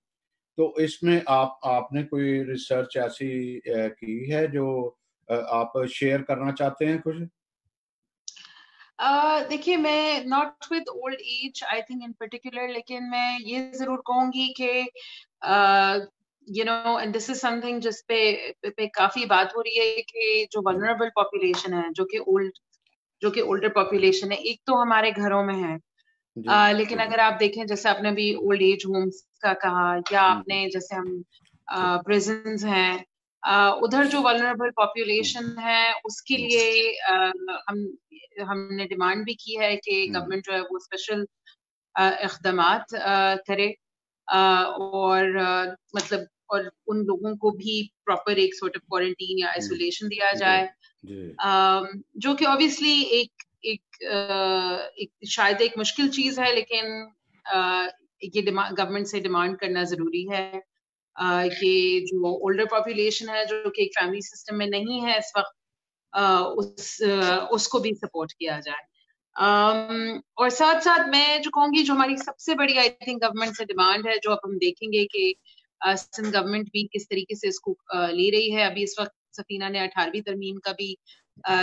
تو اس میں آپ نے کوئی ریسرچ ایسی کی ہے جو آپ شیئر کرنا چاہتے ہیں کچھ؟ دیکھیے میں not with old age I think in particular, لیکن میں یہ ضرور کہوں گی کہ you know and this is something جس پہ کافی بات ہو رہی ہے کہ جو vulnerable population ہے, جو کہ older population ہے, ایک تو ہمارے گھروں میں ہے. لیکن اگر آپ دیکھیں جیسے آپ نے بھی اولڈ ایج ہومس کا کہا, یا آپ نے جیسے ہم پریزنز ہیں, ادھر جو vulnerable population ہے اس کے لیے ہم نے ڈیمانڈ بھی کی ہے کہ گورنمنٹ جو ہے وہ اسپیشل اقدامات کرے, اور مطلب اور ان لوگوں کو بھی پراپر ایک سورٹ آف کوارنٹین یا آئسولیشن دیا جائے, جو کہ obviously ایک شاید ایک مشکل چیز ہے, لیکن یہ گورنمنٹ سے ڈیمانڈ کرنا ضروری ہے کہ جو اولڈر پاپولیشن ہے جو کہ ایک فیملی سسٹم میں نہیں ہے اس وقت, اس کو بھی سپورٹ کیا جائے. اور ساتھ ساتھ میں جو کہوں گی جو ہماری سب سے بڑی آئی تھنک گورنمنٹ سے ڈیمانڈ ہے, جو اب ہم دیکھیں گے کہ سندھ گورنمنٹ بھی کس طریقے سے اس کو لے رہی ہے. ابھی اس وقت سفینہ نے 18ویں ترمیم کا بھی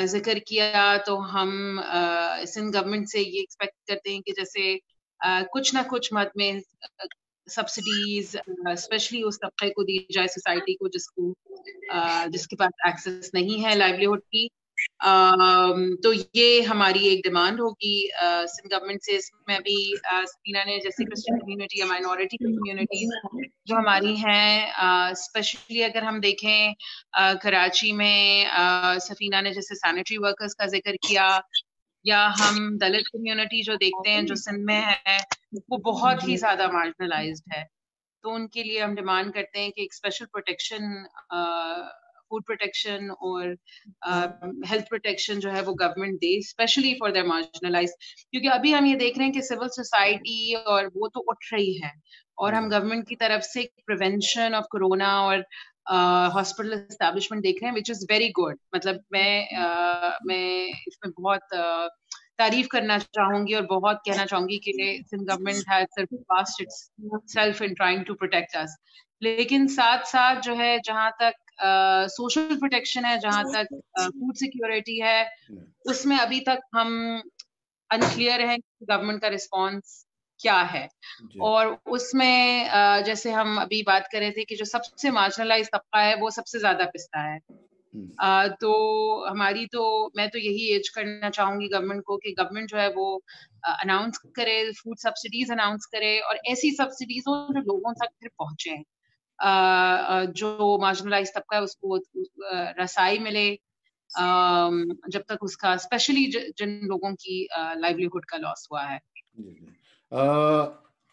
ذکر کیا, تو ہم سندھ گورنمنٹ سے یہ ایکسپیکٹ کرتے ہیں کہ جیسے کچھ نہ کچھ مد میں سبسڈیز اسپیشلی اس طبقے کو دی جائے سوسائٹی کو جس کے پاس ایکسیس نہیں ہے لائیولیہڈ کی. تو یہ ہماری ایک ڈیمانڈ ہوگی سندھ گورنمنٹ سے. اس میں بھی سفینہ نے جیسے کرسچن کمیونٹی یا مائنورٹی کمیونٹیز جو ہماری ہیں, اسپیشلی اگر ہم دیکھیں کراچی میں سفینہ نے جیسے سینیٹری ورکرز کا ذکر کیا, یا ہم دلت کمیونٹی جو دیکھتے ہیں جو سندھ میں ہے وہ بہت ہی زیادہ مارجنلائزڈ ہے. تو ان کے لیے ہم ڈیمانڈ کرتے ہیں کہ ایک اسپیشل پروٹیکشن, فوڈ پروٹیکشن اور ہیلتھ پروٹیکشن جو ہے وہ گورنمنٹ دے, اسپیشلی فار دیئر مارجنلائزڈ. کیونکہ ابھی ہم یہ دیکھ رہے ہیں کہ سول سوسائٹی اور وہ تو اٹھ رہی ہے, اور ہم گورنمنٹ کی طرف سے پریونشن آف کرونا اور ہاسپٹل اسٹیبلشمنٹ دیکھ رہے ہیں, وچ از ویری گڈ. مطلب میں اس میں بہت تعریف کرنا چاہوں گی اور بہت کہنا چاہوں گی کہ Sindh government has surpassed itself in trying to protect us. لیکن ساتھ ساتھ جو ہے جہاں تک سوشل پروٹیکشن ہے, جہاں تک فوڈ سیکیورٹی ہے, اس میں ابھی تک ہم انکلیئر ہیں کہ گورنمنٹ کا رسپانس کیا ہے. اور اس میں جیسے ہم ابھی بات کر رہے تھے کہ جو سب سے مارجنلائز طبقہ ہے وہ سب سے زیادہ پستا ہے. تو ہماری میں تو یہی ایج کرنا چاہوں گی گورنمنٹ کو کہ گورنمنٹ جو ہے وہ اناؤنس کرے, فوڈ سبسڈیز اناؤنس کرے, اور ایسی سبسڈیز ہو جو لوگوں تک پھر پہنچے, جو مارجنلائز طبقہ ہے اس کو رسائی ملے جب تک اس کا اسپیشلی جن لوگوں کی لائیولیہڈ کا لاس ہوا ہے.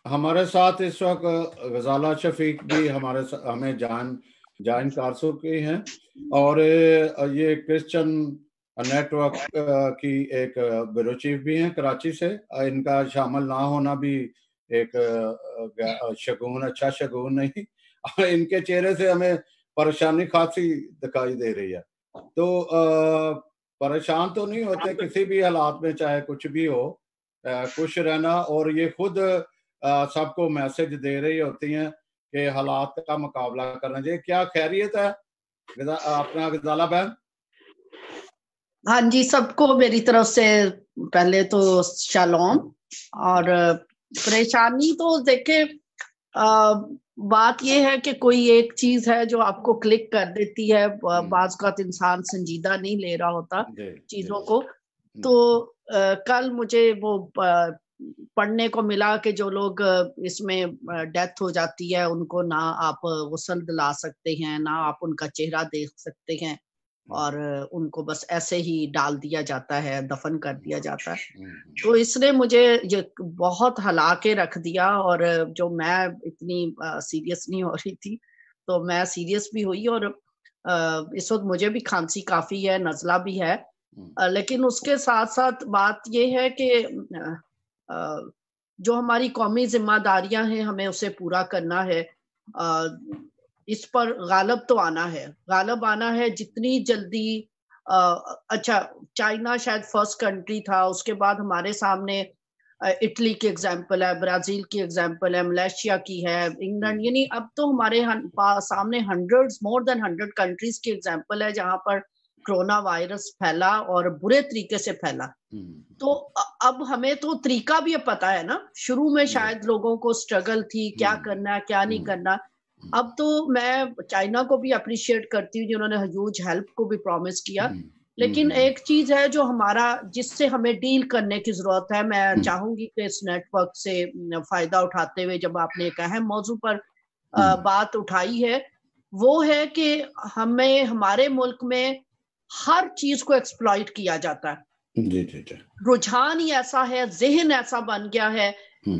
ہمارے ساتھ اس وقت غزالہ شفیق بھی ہمیں جوائن کر چکی ہیں, اور یہ کرسچن نیٹ ورک کی ایک بیورو چیف بھی ہیں کراچی سے. ان کا شامل نہ ہونا بھی ایک اچھا شگون نہیں. ان کے چہرے سے ہمیں پریشانی خاصی دکھائی دے رہی ہے. تو پریشان تو نہیں ہوتے کسی بھی حالات میں, چاہے کچھ بھی ہو, خوش رہنا, اور یہ خود سب کو میسج دے رہی ہوتی ہیں کہ حالات کا مقابلہ کرنا چاہیے. کیا خیریت ہے اپنا غزالہ بہن؟ ہاں جی, سب کو میری طرف سے پہلے تو شالوم. اور پریشانی تو دیکھیں بات یہ ہے کہ کوئی ایک چیز ہے جو آپ کو کلک کر دیتی ہے, بعض اوقات انسان سنجیدہ نہیں لے رہا ہوتا چیزوں کو. تو کل مجھے وہ پڑھنے کو ملا کہ جو لوگ اس میں ڈیتھ ہو جاتی ہے ان کو نہ آپ غسل دلا سکتے ہیں, نہ آپ ان کا چہرہ دیکھ سکتے ہیں, اور ان کو بس ایسے ہی ڈال دیا جاتا ہے, دفن کر دیا جاتا ہے. تو اس نے مجھے یہ بہت ہلا کے رکھ دیا, اور جو میں اتنی سیریس نہیں ہو رہی تھی تو میں سیریس بھی ہوئی. اور اس وقت مجھے بھی کھانسی کافی ہے, نزلہ بھی ہے, لیکن اس کے ساتھ ساتھ بات یہ ہے کہ جو ہماری قومی ذمہ داریاں ہیں ہمیں اسے پورا کرنا ہے. اس پر غالب تو غالب آنا ہے جتنی جلدی. اچھا, چائنا شاید فرسٹ کنٹری تھا, اس کے بعد ہمارے سامنے اٹلی کی ایگزامپل ہے, برازیل کی ایگزامپل ہے, ملیشیا کی ہے, انگلینڈ, یعنی اب تو ہمارے سامنے مور دین 100 کنٹریز کی ایگزامپل ہے جہاں پر کرونا وائرس پھیلا اور برے طریقے سے پھیلا. تو اب ہمیں تو طریقہ بھی پتا ہے نا. شروع میں شاید لوگوں کو سٹرگل تھی کیا کرنا ہے کیا نہیں کرنا. اب تو میں چائنا کو بھی اپریشیٹ کرتی ہوں جنہوں نے ہیوج ہیلپ کو بھی پرومس کیا. لیکن ایک چیز ہے جو جس سے ہمیں ڈیل کرنے کی ضرورت ہے. میں چاہوں گی کہ اس نیٹ ورک سے فائدہ اٹھاتے ہوئے جب آپ نے ایک اہم موضوع پر بات اٹھائی ہے, وہ ہے کہ ہمیں ہمارے ملک میں ہر چیز کو ایکسپلائٹ کیا جاتا ہے. رجحان ہی ایسا ہے, ذہن ایسا بن گیا ہے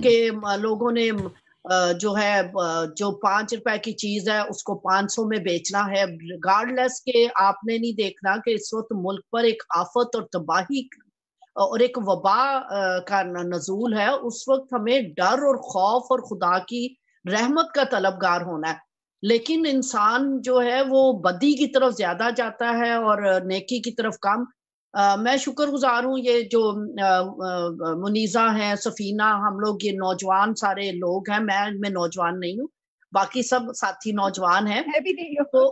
کہ لوگوں نے جو ہے جو 5 روپے کی چیز ہے اس کو 500 میں بیچنا ہے, ریگارڈ لیس کہ آپ نے نہیں دیکھنا کہ اس وقت ملک پر ایک آفت اور تباہی اور ایک وبا کا نزول ہے. اس وقت ہمیں ڈر اور خوف اور خدا کی رحمت کا طلبگار ہونا ہے. لیکن انسان جو ہے وہ بدی کی طرف زیادہ جاتا ہے اور نیکی کی طرف کم. میں شکر گزار ہوں یہ جو منیزہ ہیں, سفینہ, ہم لوگ یہ نوجوان سارے لوگ ہیں. میں نوجوان نہیں ہوں, باقی سب ساتھی نوجوان ہیں. تو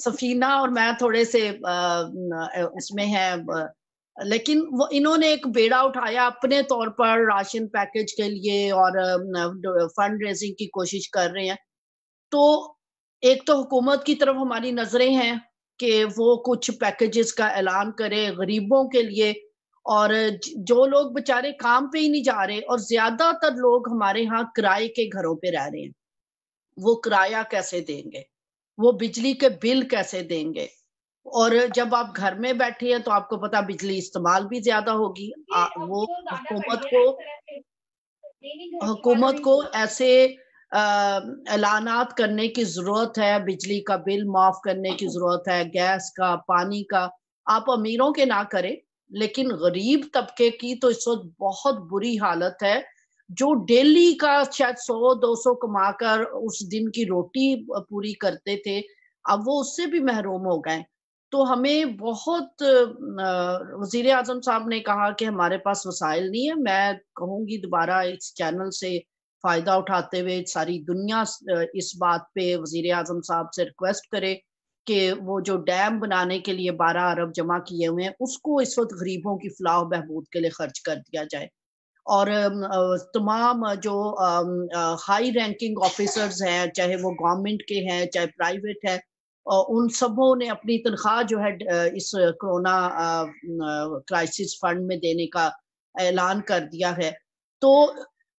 سفینہ اور میں تھوڑے سے اس میں ہیں, لیکن وہ انہوں نے ایک بیڑا اٹھایا اپنے طور پر راشن پیکج کے لیے اور فنڈ ریزنگ کی کوشش کر رہے ہیں. تو ایک تو حکومت کی طرف ہماری نظریں ہیں کہ وہ کچھ پیکیجز کا اعلان کرے غریبوں کے لیے, اور جو لوگ بےچارے کام پہ ہی نہیں جا رہے, اور زیادہ تر لوگ ہمارے ہاں کرائے کے گھروں پہ رہ رہے ہیں, وہ کرایہ کیسے دیں گے, وہ بجلی کے بل کیسے دیں گے, اور جب آپ گھر میں بیٹھے ہیں تو آپ کو پتا بجلی استعمال بھی زیادہ ہوگی. وہ حکومت کو ایسے اعلانات کرنے کی ضرورت ہے, بجلی کا بل معاف کرنے کی ضرورت ہے, گیس کا, پانی کا. آپ امیروں کے نہ کریں لیکن غریب طبقے کی تو اس وقت بہت بری حالت ہے. جو ڈیلی کا شاید 100-200 کما کر اس دن کی روٹی پوری کرتے تھے، اب وہ اس سے بھی محروم ہو گئے. تو ہمیں بہت وزیر اعظم صاحب نے کہا کہ ہمارے پاس وسائل نہیں ہے. میں کہوں گی دوبارہ اس چینل سے فائدہ اٹھاتے ہوئے ساری دنیا اس بات پہ وزیر اعظم صاحب سے ریکویسٹ کرے کہ وہ جو ڈیم بنانے کے لیے 12 ارب جمع کیے ہوئے ہیں اس کو اس وقت غریبوں کی فلاح و بہبود کے لیے خرچ کر دیا جائے. اور تمام جو ہائی رینکنگ آفیسرز ہیں، چاہے وہ گورنمنٹ کے ہیں چاہے پرائیویٹ ہے، ان سبوں نے اپنی تنخواہ جو ہے اس کرونا کرائسس فنڈ میں دینے کا اعلان کر دیا ہے. تو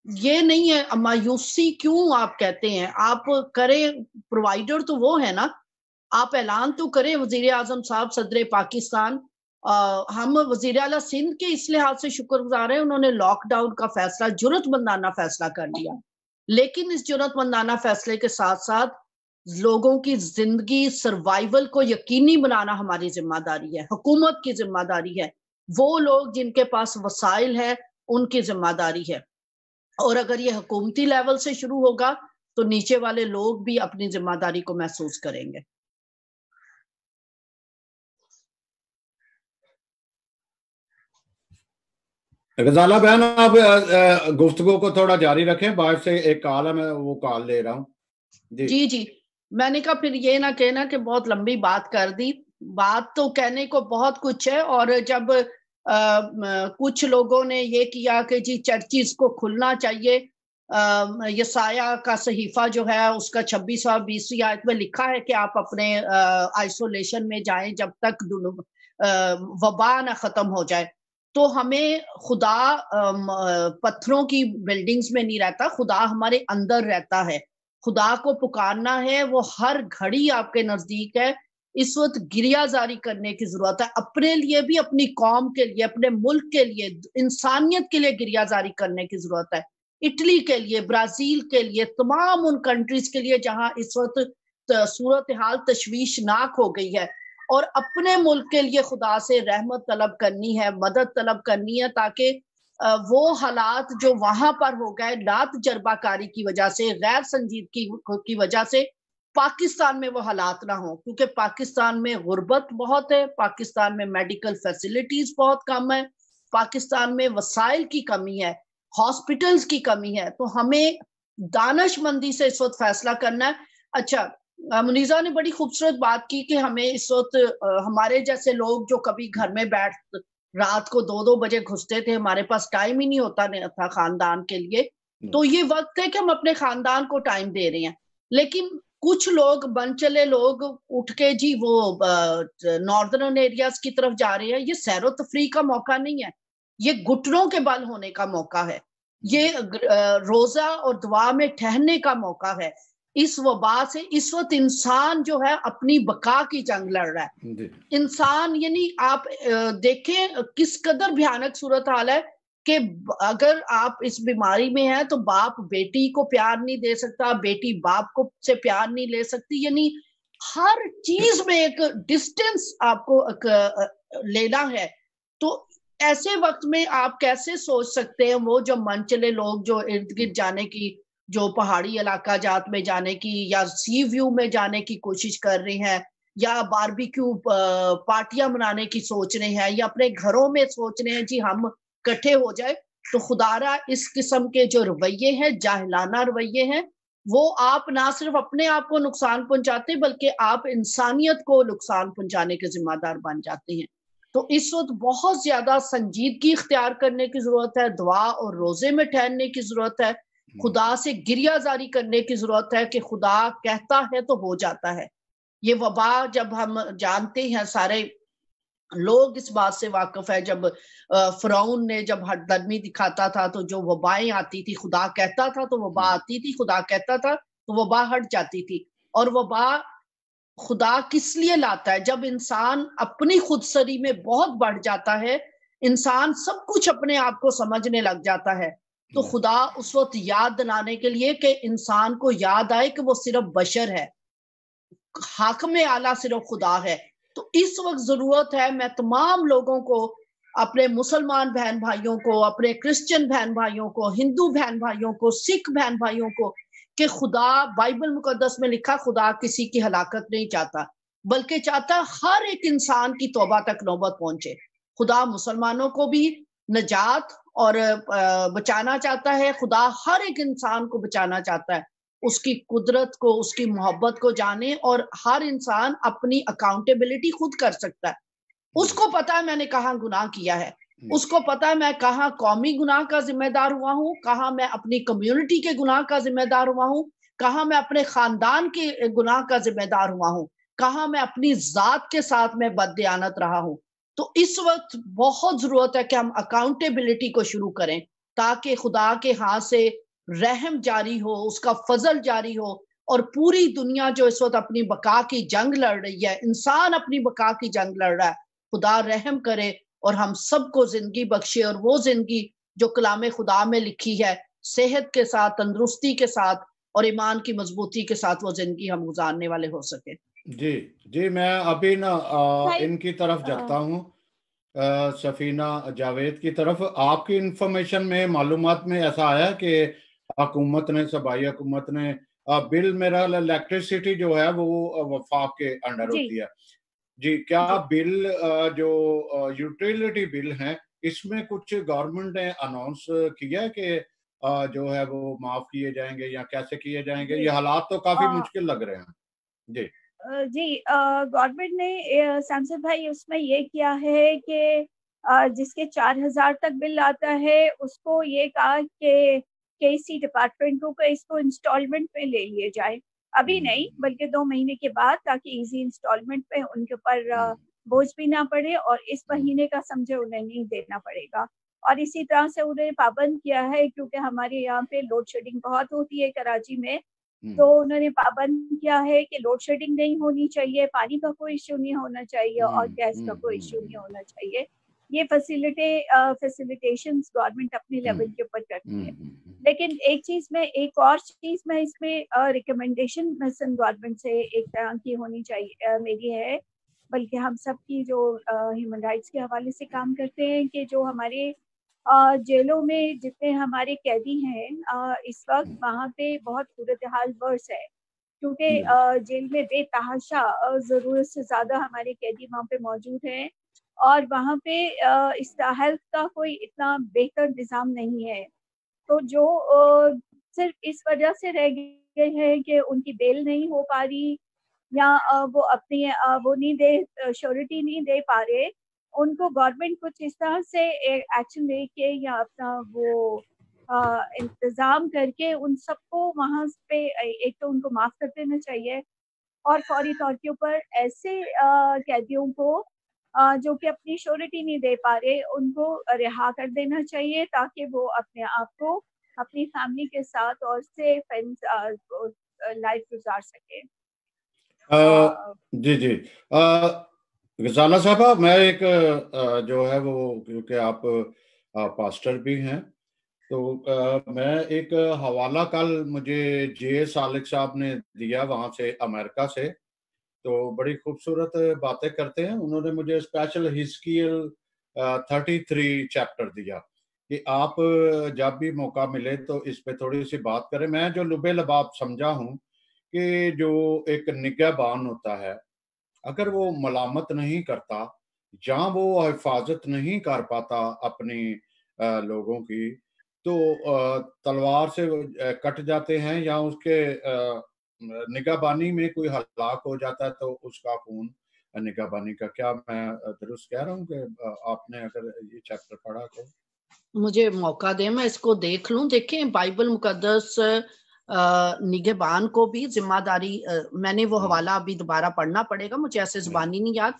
یہ نہیں ہے مایوسی کیوں آپ کہتے ہیں، آپ کریں، پرووائڈر تو وہ ہے نا، آپ اعلان تو کریں وزیر اعظم صاحب، صدر پاکستان. ہم وزیر اعلیٰ سندھ کے اس لحاظ سے شکر گزار ہیں، انہوں نے لاک ڈاؤن کا فیصلہ جرأت مندانہ فیصلہ کر لیا، لیکن اس جرأت مندانہ فیصلے کے ساتھ ساتھ لوگوں کی زندگی سروائیول کو یقینی بنانا ہماری ذمہ داری ہے، حکومت کی ذمہ داری ہے، وہ لوگ جن کے پاس وسائل ہے ان کی ذمہ داری ہے. اور اگر یہ حکومتی لیول سے شروع ہوگا تو نیچے والے لوگ بھی اپنی ذمہ داری کو محسوس کریں گے. غزالہ بہن، آپ گفتگو کو تھوڑا جاری رکھیں، باہر سے ایک کال ہے، میں وہ کال لے رہا ہوں. جی میں نے کہا پھر یہ نہ کہنا کہ بہت لمبی بات کر دی. بات تو کہنے کو بہت کچھ ہے، اور جب کچھ لوگوں نے یہ کیا کہ جی چرچز کو کھلنا چاہیے، یسایہ کا صحیفہ جو ہے اس کا 26واں 20ویں آیت میں لکھا ہے کہ آپ اپنے آئسولیشن میں جائیں جب تک وبا نہ ختم ہو جائے. تو ہمیں خدا پتھروں کی بلڈنگز میں نہیں رہتا، خدا ہمارے اندر رہتا ہے. خدا کو پکارنا ہے، وہ ہر گھڑی آپ کے نزدیک ہے. اس وقت گریہ زاری کرنے کی ضرورت ہے، اپنے لیے بھی، اپنی قوم کے لیے، اپنے ملک کے لیے، انسانیت کے لیے گریہ زاری کرنے کی ضرورت ہے. اٹلی کے لیے، برازیل کے لیے، تمام ان کنٹریز کے لیے جہاں اس وقت صورتحال تشویشناک ہو گئی ہے، اور اپنے ملک کے لیے خدا سے رحمت طلب کرنی ہے، مدد طلب کرنی ہے، تاکہ وہ حالات جو وہاں پر ہو گئے لا تجربہ کاری کی وجہ سے، غیر سنجیدگی کی وجہ سے، پاکستان میں وہ حالات نہ ہوں. کیونکہ پاکستان میں غربت بہت ہے، پاکستان میں میڈیکل فیسلٹیز بہت کم ہے، پاکستان میں وسائل کی کمی ہے، ہاسپٹلز کی کمی ہے. تو ہمیں دانش مندی سے اس وقت فیصلہ کرنا ہے. اچھا، منیزہ نے بڑی خوبصورت بات کی کہ ہمیں اس وقت ہمارے جیسے لوگ جو کبھی گھر میں بیٹھ رات کو 2 بجے گھستے تھے، ہمارے پاس ٹائم ہی نہیں ہوتا تھا خاندان کے لیے، تو یہ وقت ہے کہ ہم اپنے خاندان کو ٹائم دے رہے ہیں. لیکن کچھ لوگ بن چلے لوگ اٹھ کے جی وہ ناردرن ایریاز کی طرف جا رہے ہیں. یہ سیر و تفریح کا موقع نہیں ہے، یہ گھٹنوں کے بل ہونے کا موقع ہے، یہ روزہ اور دعا میں ٹھہرنے کا موقع ہے. اس وبا سے اس وقت انسان جو ہے اپنی بقا کی جنگ لڑ رہا ہے. انسان یعنی آپ دیکھیں کس قدر بھیانک صورتحال ہے کہ اگر آپ اس بیماری میں ہیں تو باپ بیٹی کو پیار نہیں دے سکتا، بیٹی باپ کو سے پیار نہیں لے سکتی، یعنی ہر چیز میں ایک ڈسٹینس آپ کو لینا ہے. تو ایسے وقت میں آپ کیسے سوچ سکتے ہیں وہ جو من چلے لوگ جو ارد گرد جانے کی، جو پہاڑی علاقہ جات میں جانے کی یا سی ویو میں جانے کی کوشش کر رہے ہیں، یا باربیکیو پارٹیاں منانے کی سوچ رہے ہیں، یا اپنے گھروں میں سوچ رہے ہیں جی ہم کٹھے ہو جائے، تو خدارا اس قسم کے جو رویے ہیں، جاہلانہ رویے ہیں، وہ آپ نہ صرف اپنے آپ کو نقصان پہنچاتے بلکہ آپ انسانیت کو نقصان پہنچانے کے ذمہ دار بن جاتے ہیں. تو اس وقت بہت زیادہ سنجیدگی اختیار کرنے کی ضرورت ہے، دعا اور روزے میں ٹھہرنے کی ضرورت ہے، خدا سے گریہ زاری کرنے کی ضرورت ہے کہ خدا کہتا ہے تو ہو جاتا ہے. یہ وبا جب ہم جانتے ہیں، سارے لوگ اس بات سے واقف ہے، جب فرعون نے جب ہٹ درمی دکھاتا تھا تو جو وبائیں آتی تھی، خدا کہتا تھا تو وبا آتی تھی، خدا کہتا تھا تو وبا ہٹ جاتی تھی. اور وبا خدا کس لیے لاتا ہے؟ جب انسان اپنی خودسری میں بہت بڑھ جاتا ہے، انسان سب کچھ اپنے آپ کو سمجھنے لگ جاتا ہے، تو خدا اس وقت یاد دلانے کے لیے کہ انسان کو یاد آئے کہ وہ صرف بشر ہے، حاکم اعلیٰ صرف خدا ہے. تو اس وقت ضرورت ہے، میں تمام لوگوں کو اپنے مسلمان بہن بھائیوں کو, اپنے کرسچن بہن بھائیوں کو, ہندو بہن بھائیوں کو, سکھ بہن بھائیوں کو کہ خدا, بائبل مقدس میں لکھا خدا کسی کی ہلاکت نہیں چاہتا بلکہ چاہتا ہر ایک انسان کی توبہ تک نوبت پہنچے. خدا مسلمانوں کو بھی نجات اور بچانا چاہتا ہے, خدا ہر ایک انسان کو بچانا چاہتا ہے, اس کی قدرت کو, اس کی محبت کو جانے, اور ہر انسان اپنی اکاؤنٹیبلٹی خود کر سکتا ہے. اس کو پتا ہے میں نے کہاں گناہ کیا ہے, اس کو پتا ہے میں کہاں قومی گناہ کا ذمہ دار ہوا ہوں, کہاں میں اپنی کمیونٹی کے گناہ کا ذمہ دار ہوا ہوں, کہاں میں اپنے خاندان کے گناہ کا ذمہ دار ہوا ہوں, کہاں میں اپنی ذات کے ساتھ میں بددیانت رہا ہوں. تو اس وقت بہت ضرورت ہے کہ ہم اکاؤنٹیبلٹی کو شروع کریں تاکہ خدا کے ہاں سے رحم جاری ہو, اس کا فضل جاری ہو, اور پوری دنیا جو اس وقت اپنی بقا کی جنگ لڑ رہی ہے, انسان اپنی بقا کی جنگ لڑ رہا ہے, خدا رحم کرے اور ہم سب کو زندگی بخشے, اور وہ زندگی جو کلام خدا میں لکھی ہے صحت کے ساتھ, تندرستی کے ساتھ اور ایمان کی مضبوطی کے ساتھ وہ زندگی ہم گزارنے والے ہو سکے. جی میں ابھی نا ان کی طرف جاتا ہوں, سفینہ جاوید کی طرف. آپ کی انفارمیشن میں, معلومات میں ایسا آیا کہ حکومت نے, صوبائی حکومت نے بل, میرا الیکٹریسٹی جو ہے وہ وفاق کے انڈر ہوتی ہے جی, کیا بل جو یوٹیلیٹی بل ہیں اس میں کچھ گورنمنٹ نے اناؤنس کیا ہے کہ جو ہے وہ معاف کیے جائیں گے یا کیسے کیے جائیں گے؟ یہ حالات تو کافی مشکل لگ رہے ہیں. جی گورنمنٹ نے سیمسن بھائی اس میں یہ کیا ہے کہ جس کے 4,000 تک بل آتا ہے اس کو یہ کہا کہ KC ڈپارٹمنٹ کو اس کو انسٹالمنٹ پہ لے لیے جائے, ابھی نہیں بلکہ 2 مہینے کے بعد, تاکہ ایزی انسٹالمنٹ پہ ان کے اوپر بوجھ بھی نہ پڑے اور اس مہینے کا سمجھے انہیں نہیں دینا پڑے گا. اور اسی طرح سے انہیں پابند کیا ہے, کیونکہ ہمارے یہاں پہ لوڈ شیڈنگ بہت ہوتی ہے کراچی میں, تو انہوں نے پابند کیا ہے کہ لوڈ شیڈنگ نہیں ہونی چاہیے, پانی کا کوئی ایشو نہیں ہونا چاہیے اور گیس کا کوئی ایشو نہیں ہونا چاہیے. یہ فیسیلیٹیشنز گورنمنٹ اپنے لیول کے اوپر کرتی ہے. لیکن ایک اور چیز میں اس میں ریکمنڈیشن گورنمنٹ سے ایک طرح کی ہونی چاہیے, میری ہے, بلکہ ہم سب کی جو ہیومن رائٹس کے حوالے سے کام کرتے ہیں, کہ جو ہمارے جیلوں میں جتنے ہمارے قیدی ہیں اس وقت وہاں پہ بہت صورتحال ورس ہے, کیونکہ جیل میں بے تحاشا ضرورت سے زیادہ ہمارے قیدی وہاں پہ موجود ہیں, اور وہاں پہ ہیلتھ کا کوئی اتنا بہتر نظام نہیں ہے. تو جو صرف اس وجہ سے رہ گئے ہیں کہ ان کی بیل نہیں ہو پا رہی, یا وہ اپنی وہ نہیں دے, شیورٹی نہیں دے پا رہے, ان کو گورنمنٹ کچھ اس طرح سے ایکشن لے کے یا اپنا وہ انتظام کر کے ان سب کو وہاں پہ ایک تو ان کو معاف کر دینا چاہیے, اور فوری طور کے اوپر ایسے قیدیوں کو جو کہ اپنی شیورٹی نہیں دے پا رہے ان کو رہا کر دینا چاہیے, تاکہ وہ اپنے آپ کو اپنی فیملی کے ساتھ اور سیف لائف گزار سکے. جی غزالہ صاحبہ, میں ایک جو ہے وہ, کیونکہ آپ پاسٹر بھی ہیں, تو میں ایک حوالہ کل مجھے جے سالک صاحب نے دیا وہاں سے, امریکہ سے, تو بڑی خوبصورت باتیں کرتے ہیں. انہوں نے مجھے اسپیشل حزقیل 33 چیپٹر دیا کہ آپ جب بھی موقع ملے تو اس پہ تھوڑی سی بات کریں. میں جو لبے لباب سمجھا ہوں کہ جو ایک نگہبان ہوتا ہے, اگر وہ ملامت نہیں کرتا, جہاں وہ حفاظت نہیں کر پاتا اپنی لوگوں کی, تو تلوار سے کٹ جاتے ہیں, یا اس کے نگہبانی میں کوئی ہلاک ہو جاتا ہے تو اس کا خون نگہبانی کا. کیا میں درست کہہ رہا ہوں کہ آپ نے اگر یہ چیپٹر پڑھا تو مجھے موقع دیں میں اس کو دیکھ لوں. دیکھیں بائبل مقدس نگہبان کو بھی ذمہ داری, میں نے وہ حوالہ ابھی دوبارہ پڑھنا پڑے گا, مجھے ایسے زبانی نہیں یاد,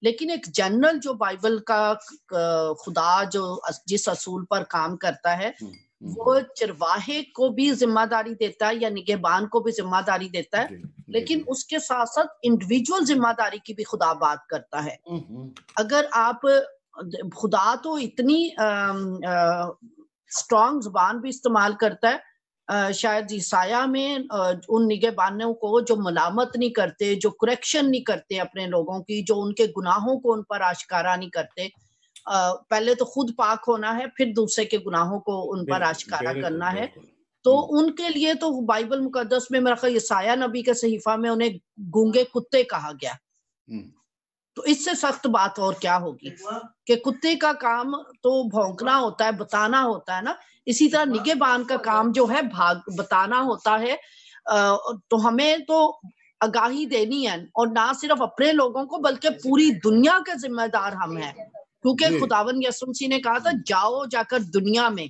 لیکن ایک جنرل جو بائبل کا خدا جو جس اصول پر کام کرتا ہے وہ چرواہے کو بھی ذمہ داری دیتا ہے یا نگہبان کو بھی ذمہ داری دیتا ہے, لیکن اس کے ساتھ ساتھ انڈیویجول ذمہ داری کی بھی خدا بات کرتا ہے. اگر آپ, خدا تو اتنی اسٹرانگ زبان بھی استعمال کرتا ہے, شاید عیسائیہ میں ان نگہبانوں کو جو ملامت نہیں کرتے, جو کریکشن نہیں کرتے اپنے لوگوں کی, جو ان کے گناہوں کو ان پر آشکارا نہیں کرتے, پہلے تو خود پاک ہونا ہے، پھر دوسرے کے گناہوں کو ان پر آشکارا کرنا ہے. تو ان کے لیے تو بائبل مقدس میں میرا خیال یسایہ نبی کے صحیفہ میں انہیں گونگے کتے کہا گیا. تو اس سے سخت بات اور کیا ہوگی کہ کتے کا کام تو بھونکنا ہوتا ہے، بتانا ہوتا ہے نا. اسی طرح نگہبان کا کام جو ہے بتانا ہوتا ہے. تو ہمیں تو آگاہی دینی ہے، اور نہ صرف اپنے لوگوں کو بلکہ پوری دنیا کے ذمہ دار ہم ہیں، کیونکہ خداوند یسوع مسیح نے کہا تھا جاؤ جا کر دنیا میں.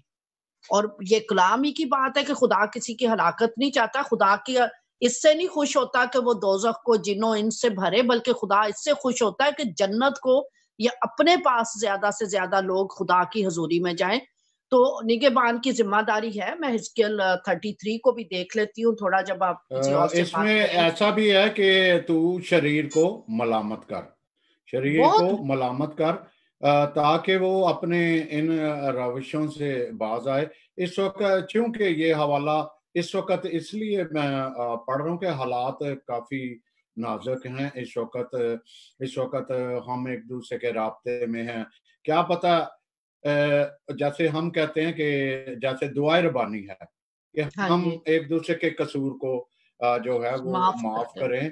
اور یہ کلام ہی کی بات ہے کہ خدا کسی کی ہلاکت نہیں چاہتا. خدا کی اس سے نہیں خوش ہوتا کہ وہ دوزخ کو جنوں ان سے بھرے، بلکہ خدا اس سے خوش ہوتا ہے کہ جنت کو یا اپنے پاس زیادہ سے زیادہ لوگ خدا کی حضوری میں جائیں. تو نگہبان کی ذمہ داری ہے. میں حزقیل 33 کو بھی دیکھ لیتی ہوں تھوڑا، جب آپ کسی اور سے اس بات میں کریں. ایسا بھی ہے کہ تو شریر کو ملامت کر، شریر کو ملامت کر تاکہ وہ اپنے ان روشوں سے باز آئے. اس وقت چونکہ یہ حوالہ اس وقت اس لیے میں پڑھ رہا ہوں کہ حالات کافی نازک ہیں. اس وقت ہم ایک دوسرے کے رابطے میں ہیں. کیا پتہ جیسے ہم کہتے ہیں کہ جیسے دعائے ربانی ہے کہ ہم ایک دوسرے کے قصور کو جو ہے وہ معاف کریں.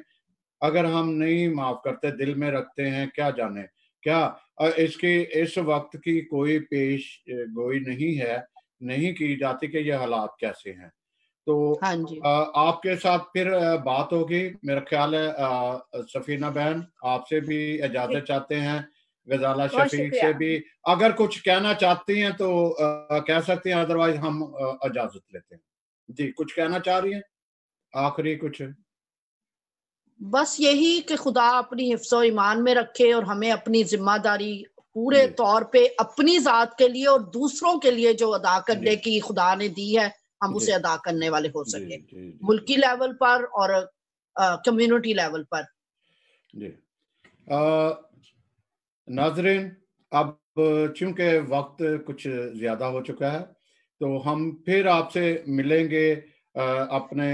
اگر ہم نہیں معاف کرتے، دل میں رکھتے ہیں، کیا جانے کیا اس وقت کی کوئی پیش گوئی نہیں کی جاتی کہ یہ حالات کیسے ہیں. تو آپ کے ساتھ پھر بات ہوگی. میرا خیال ہے سفینہ بہن آپ سے بھی اجازت چاہتے ہیں، غزالہ شفیق سے بھی اگر کچھ کہنا چاہتی ہیں تو کہہ سکتے ہیں، ادروائز ہم اجازت لیتے ہیں. جی کچھ کہنا چاہ رہی ہیں آخری کچھ؟ بس یہی کہ خدا اپنی حفظ و ایمان میں رکھے اور ہمیں اپنی ذمہ داری پورے طور پہ اپنی ذات کے لیے اور دوسروں کے لیے جو ادا کرنے کی خدا نے دی ہے، ہم اسے ادا کرنے والے ہو سکے، ملکی لیول پر اور کمیونٹی لیول پر. جی ناظرین، اب چونکہ وقت کچھ زیادہ ہو چکا ہے تو ہم پھر آپ سے ملیں گے اپنے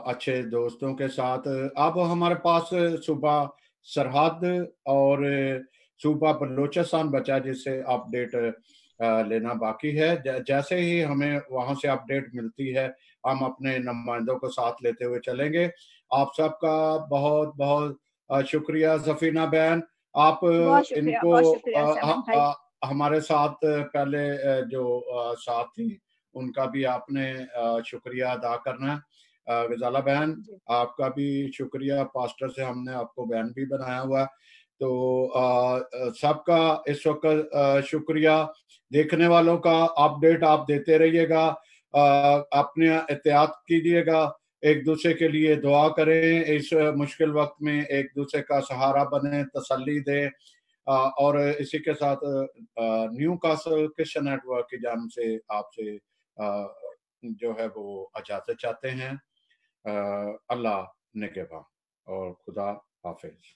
اچھے دوستوں کے ساتھ. اب ہمارے پاس صوبہ سرحد اور صوبہ بلوچستان بچا جس سے اپ ڈیٹ لینا باقی ہے. جیسے ہی ہمیں وہاں سے اپ ڈیٹ ملتی ہے ہم اپنے نمائندوں کو ساتھ لیتے ہوئے چلیں گے. آپ سب کا بہت بہت شکریہ. سفینہ بہن، آپ ان کو ہمارے ساتھ پہلے جو ساتھ تھی ان کا بھی آپ نے شکریہ ادا کرنا ہے. غزالہ بہن آپ کا بھی شکریہ، پاسٹر سے ہم نے آپ کو بہن بھی بنایا ہوا ہے. تو سب کا اس وقت شکریہ. دیکھنے والوں کا اپ ڈیٹ آپ دیتے رہیے گا، اپنے احتیاط کیجیے گا، ایک دوسرے کے لیے دعا کریں، اس مشکل وقت میں ایک دوسرے کا سہارا بنیں، تسلی دیں. اور اسی کے ساتھ Newcastle Christian network کی جانب سے آپ سے جو ہے وہ اجازت چاہتے ہیں. اللہ نگہبان اور خدا حافظ.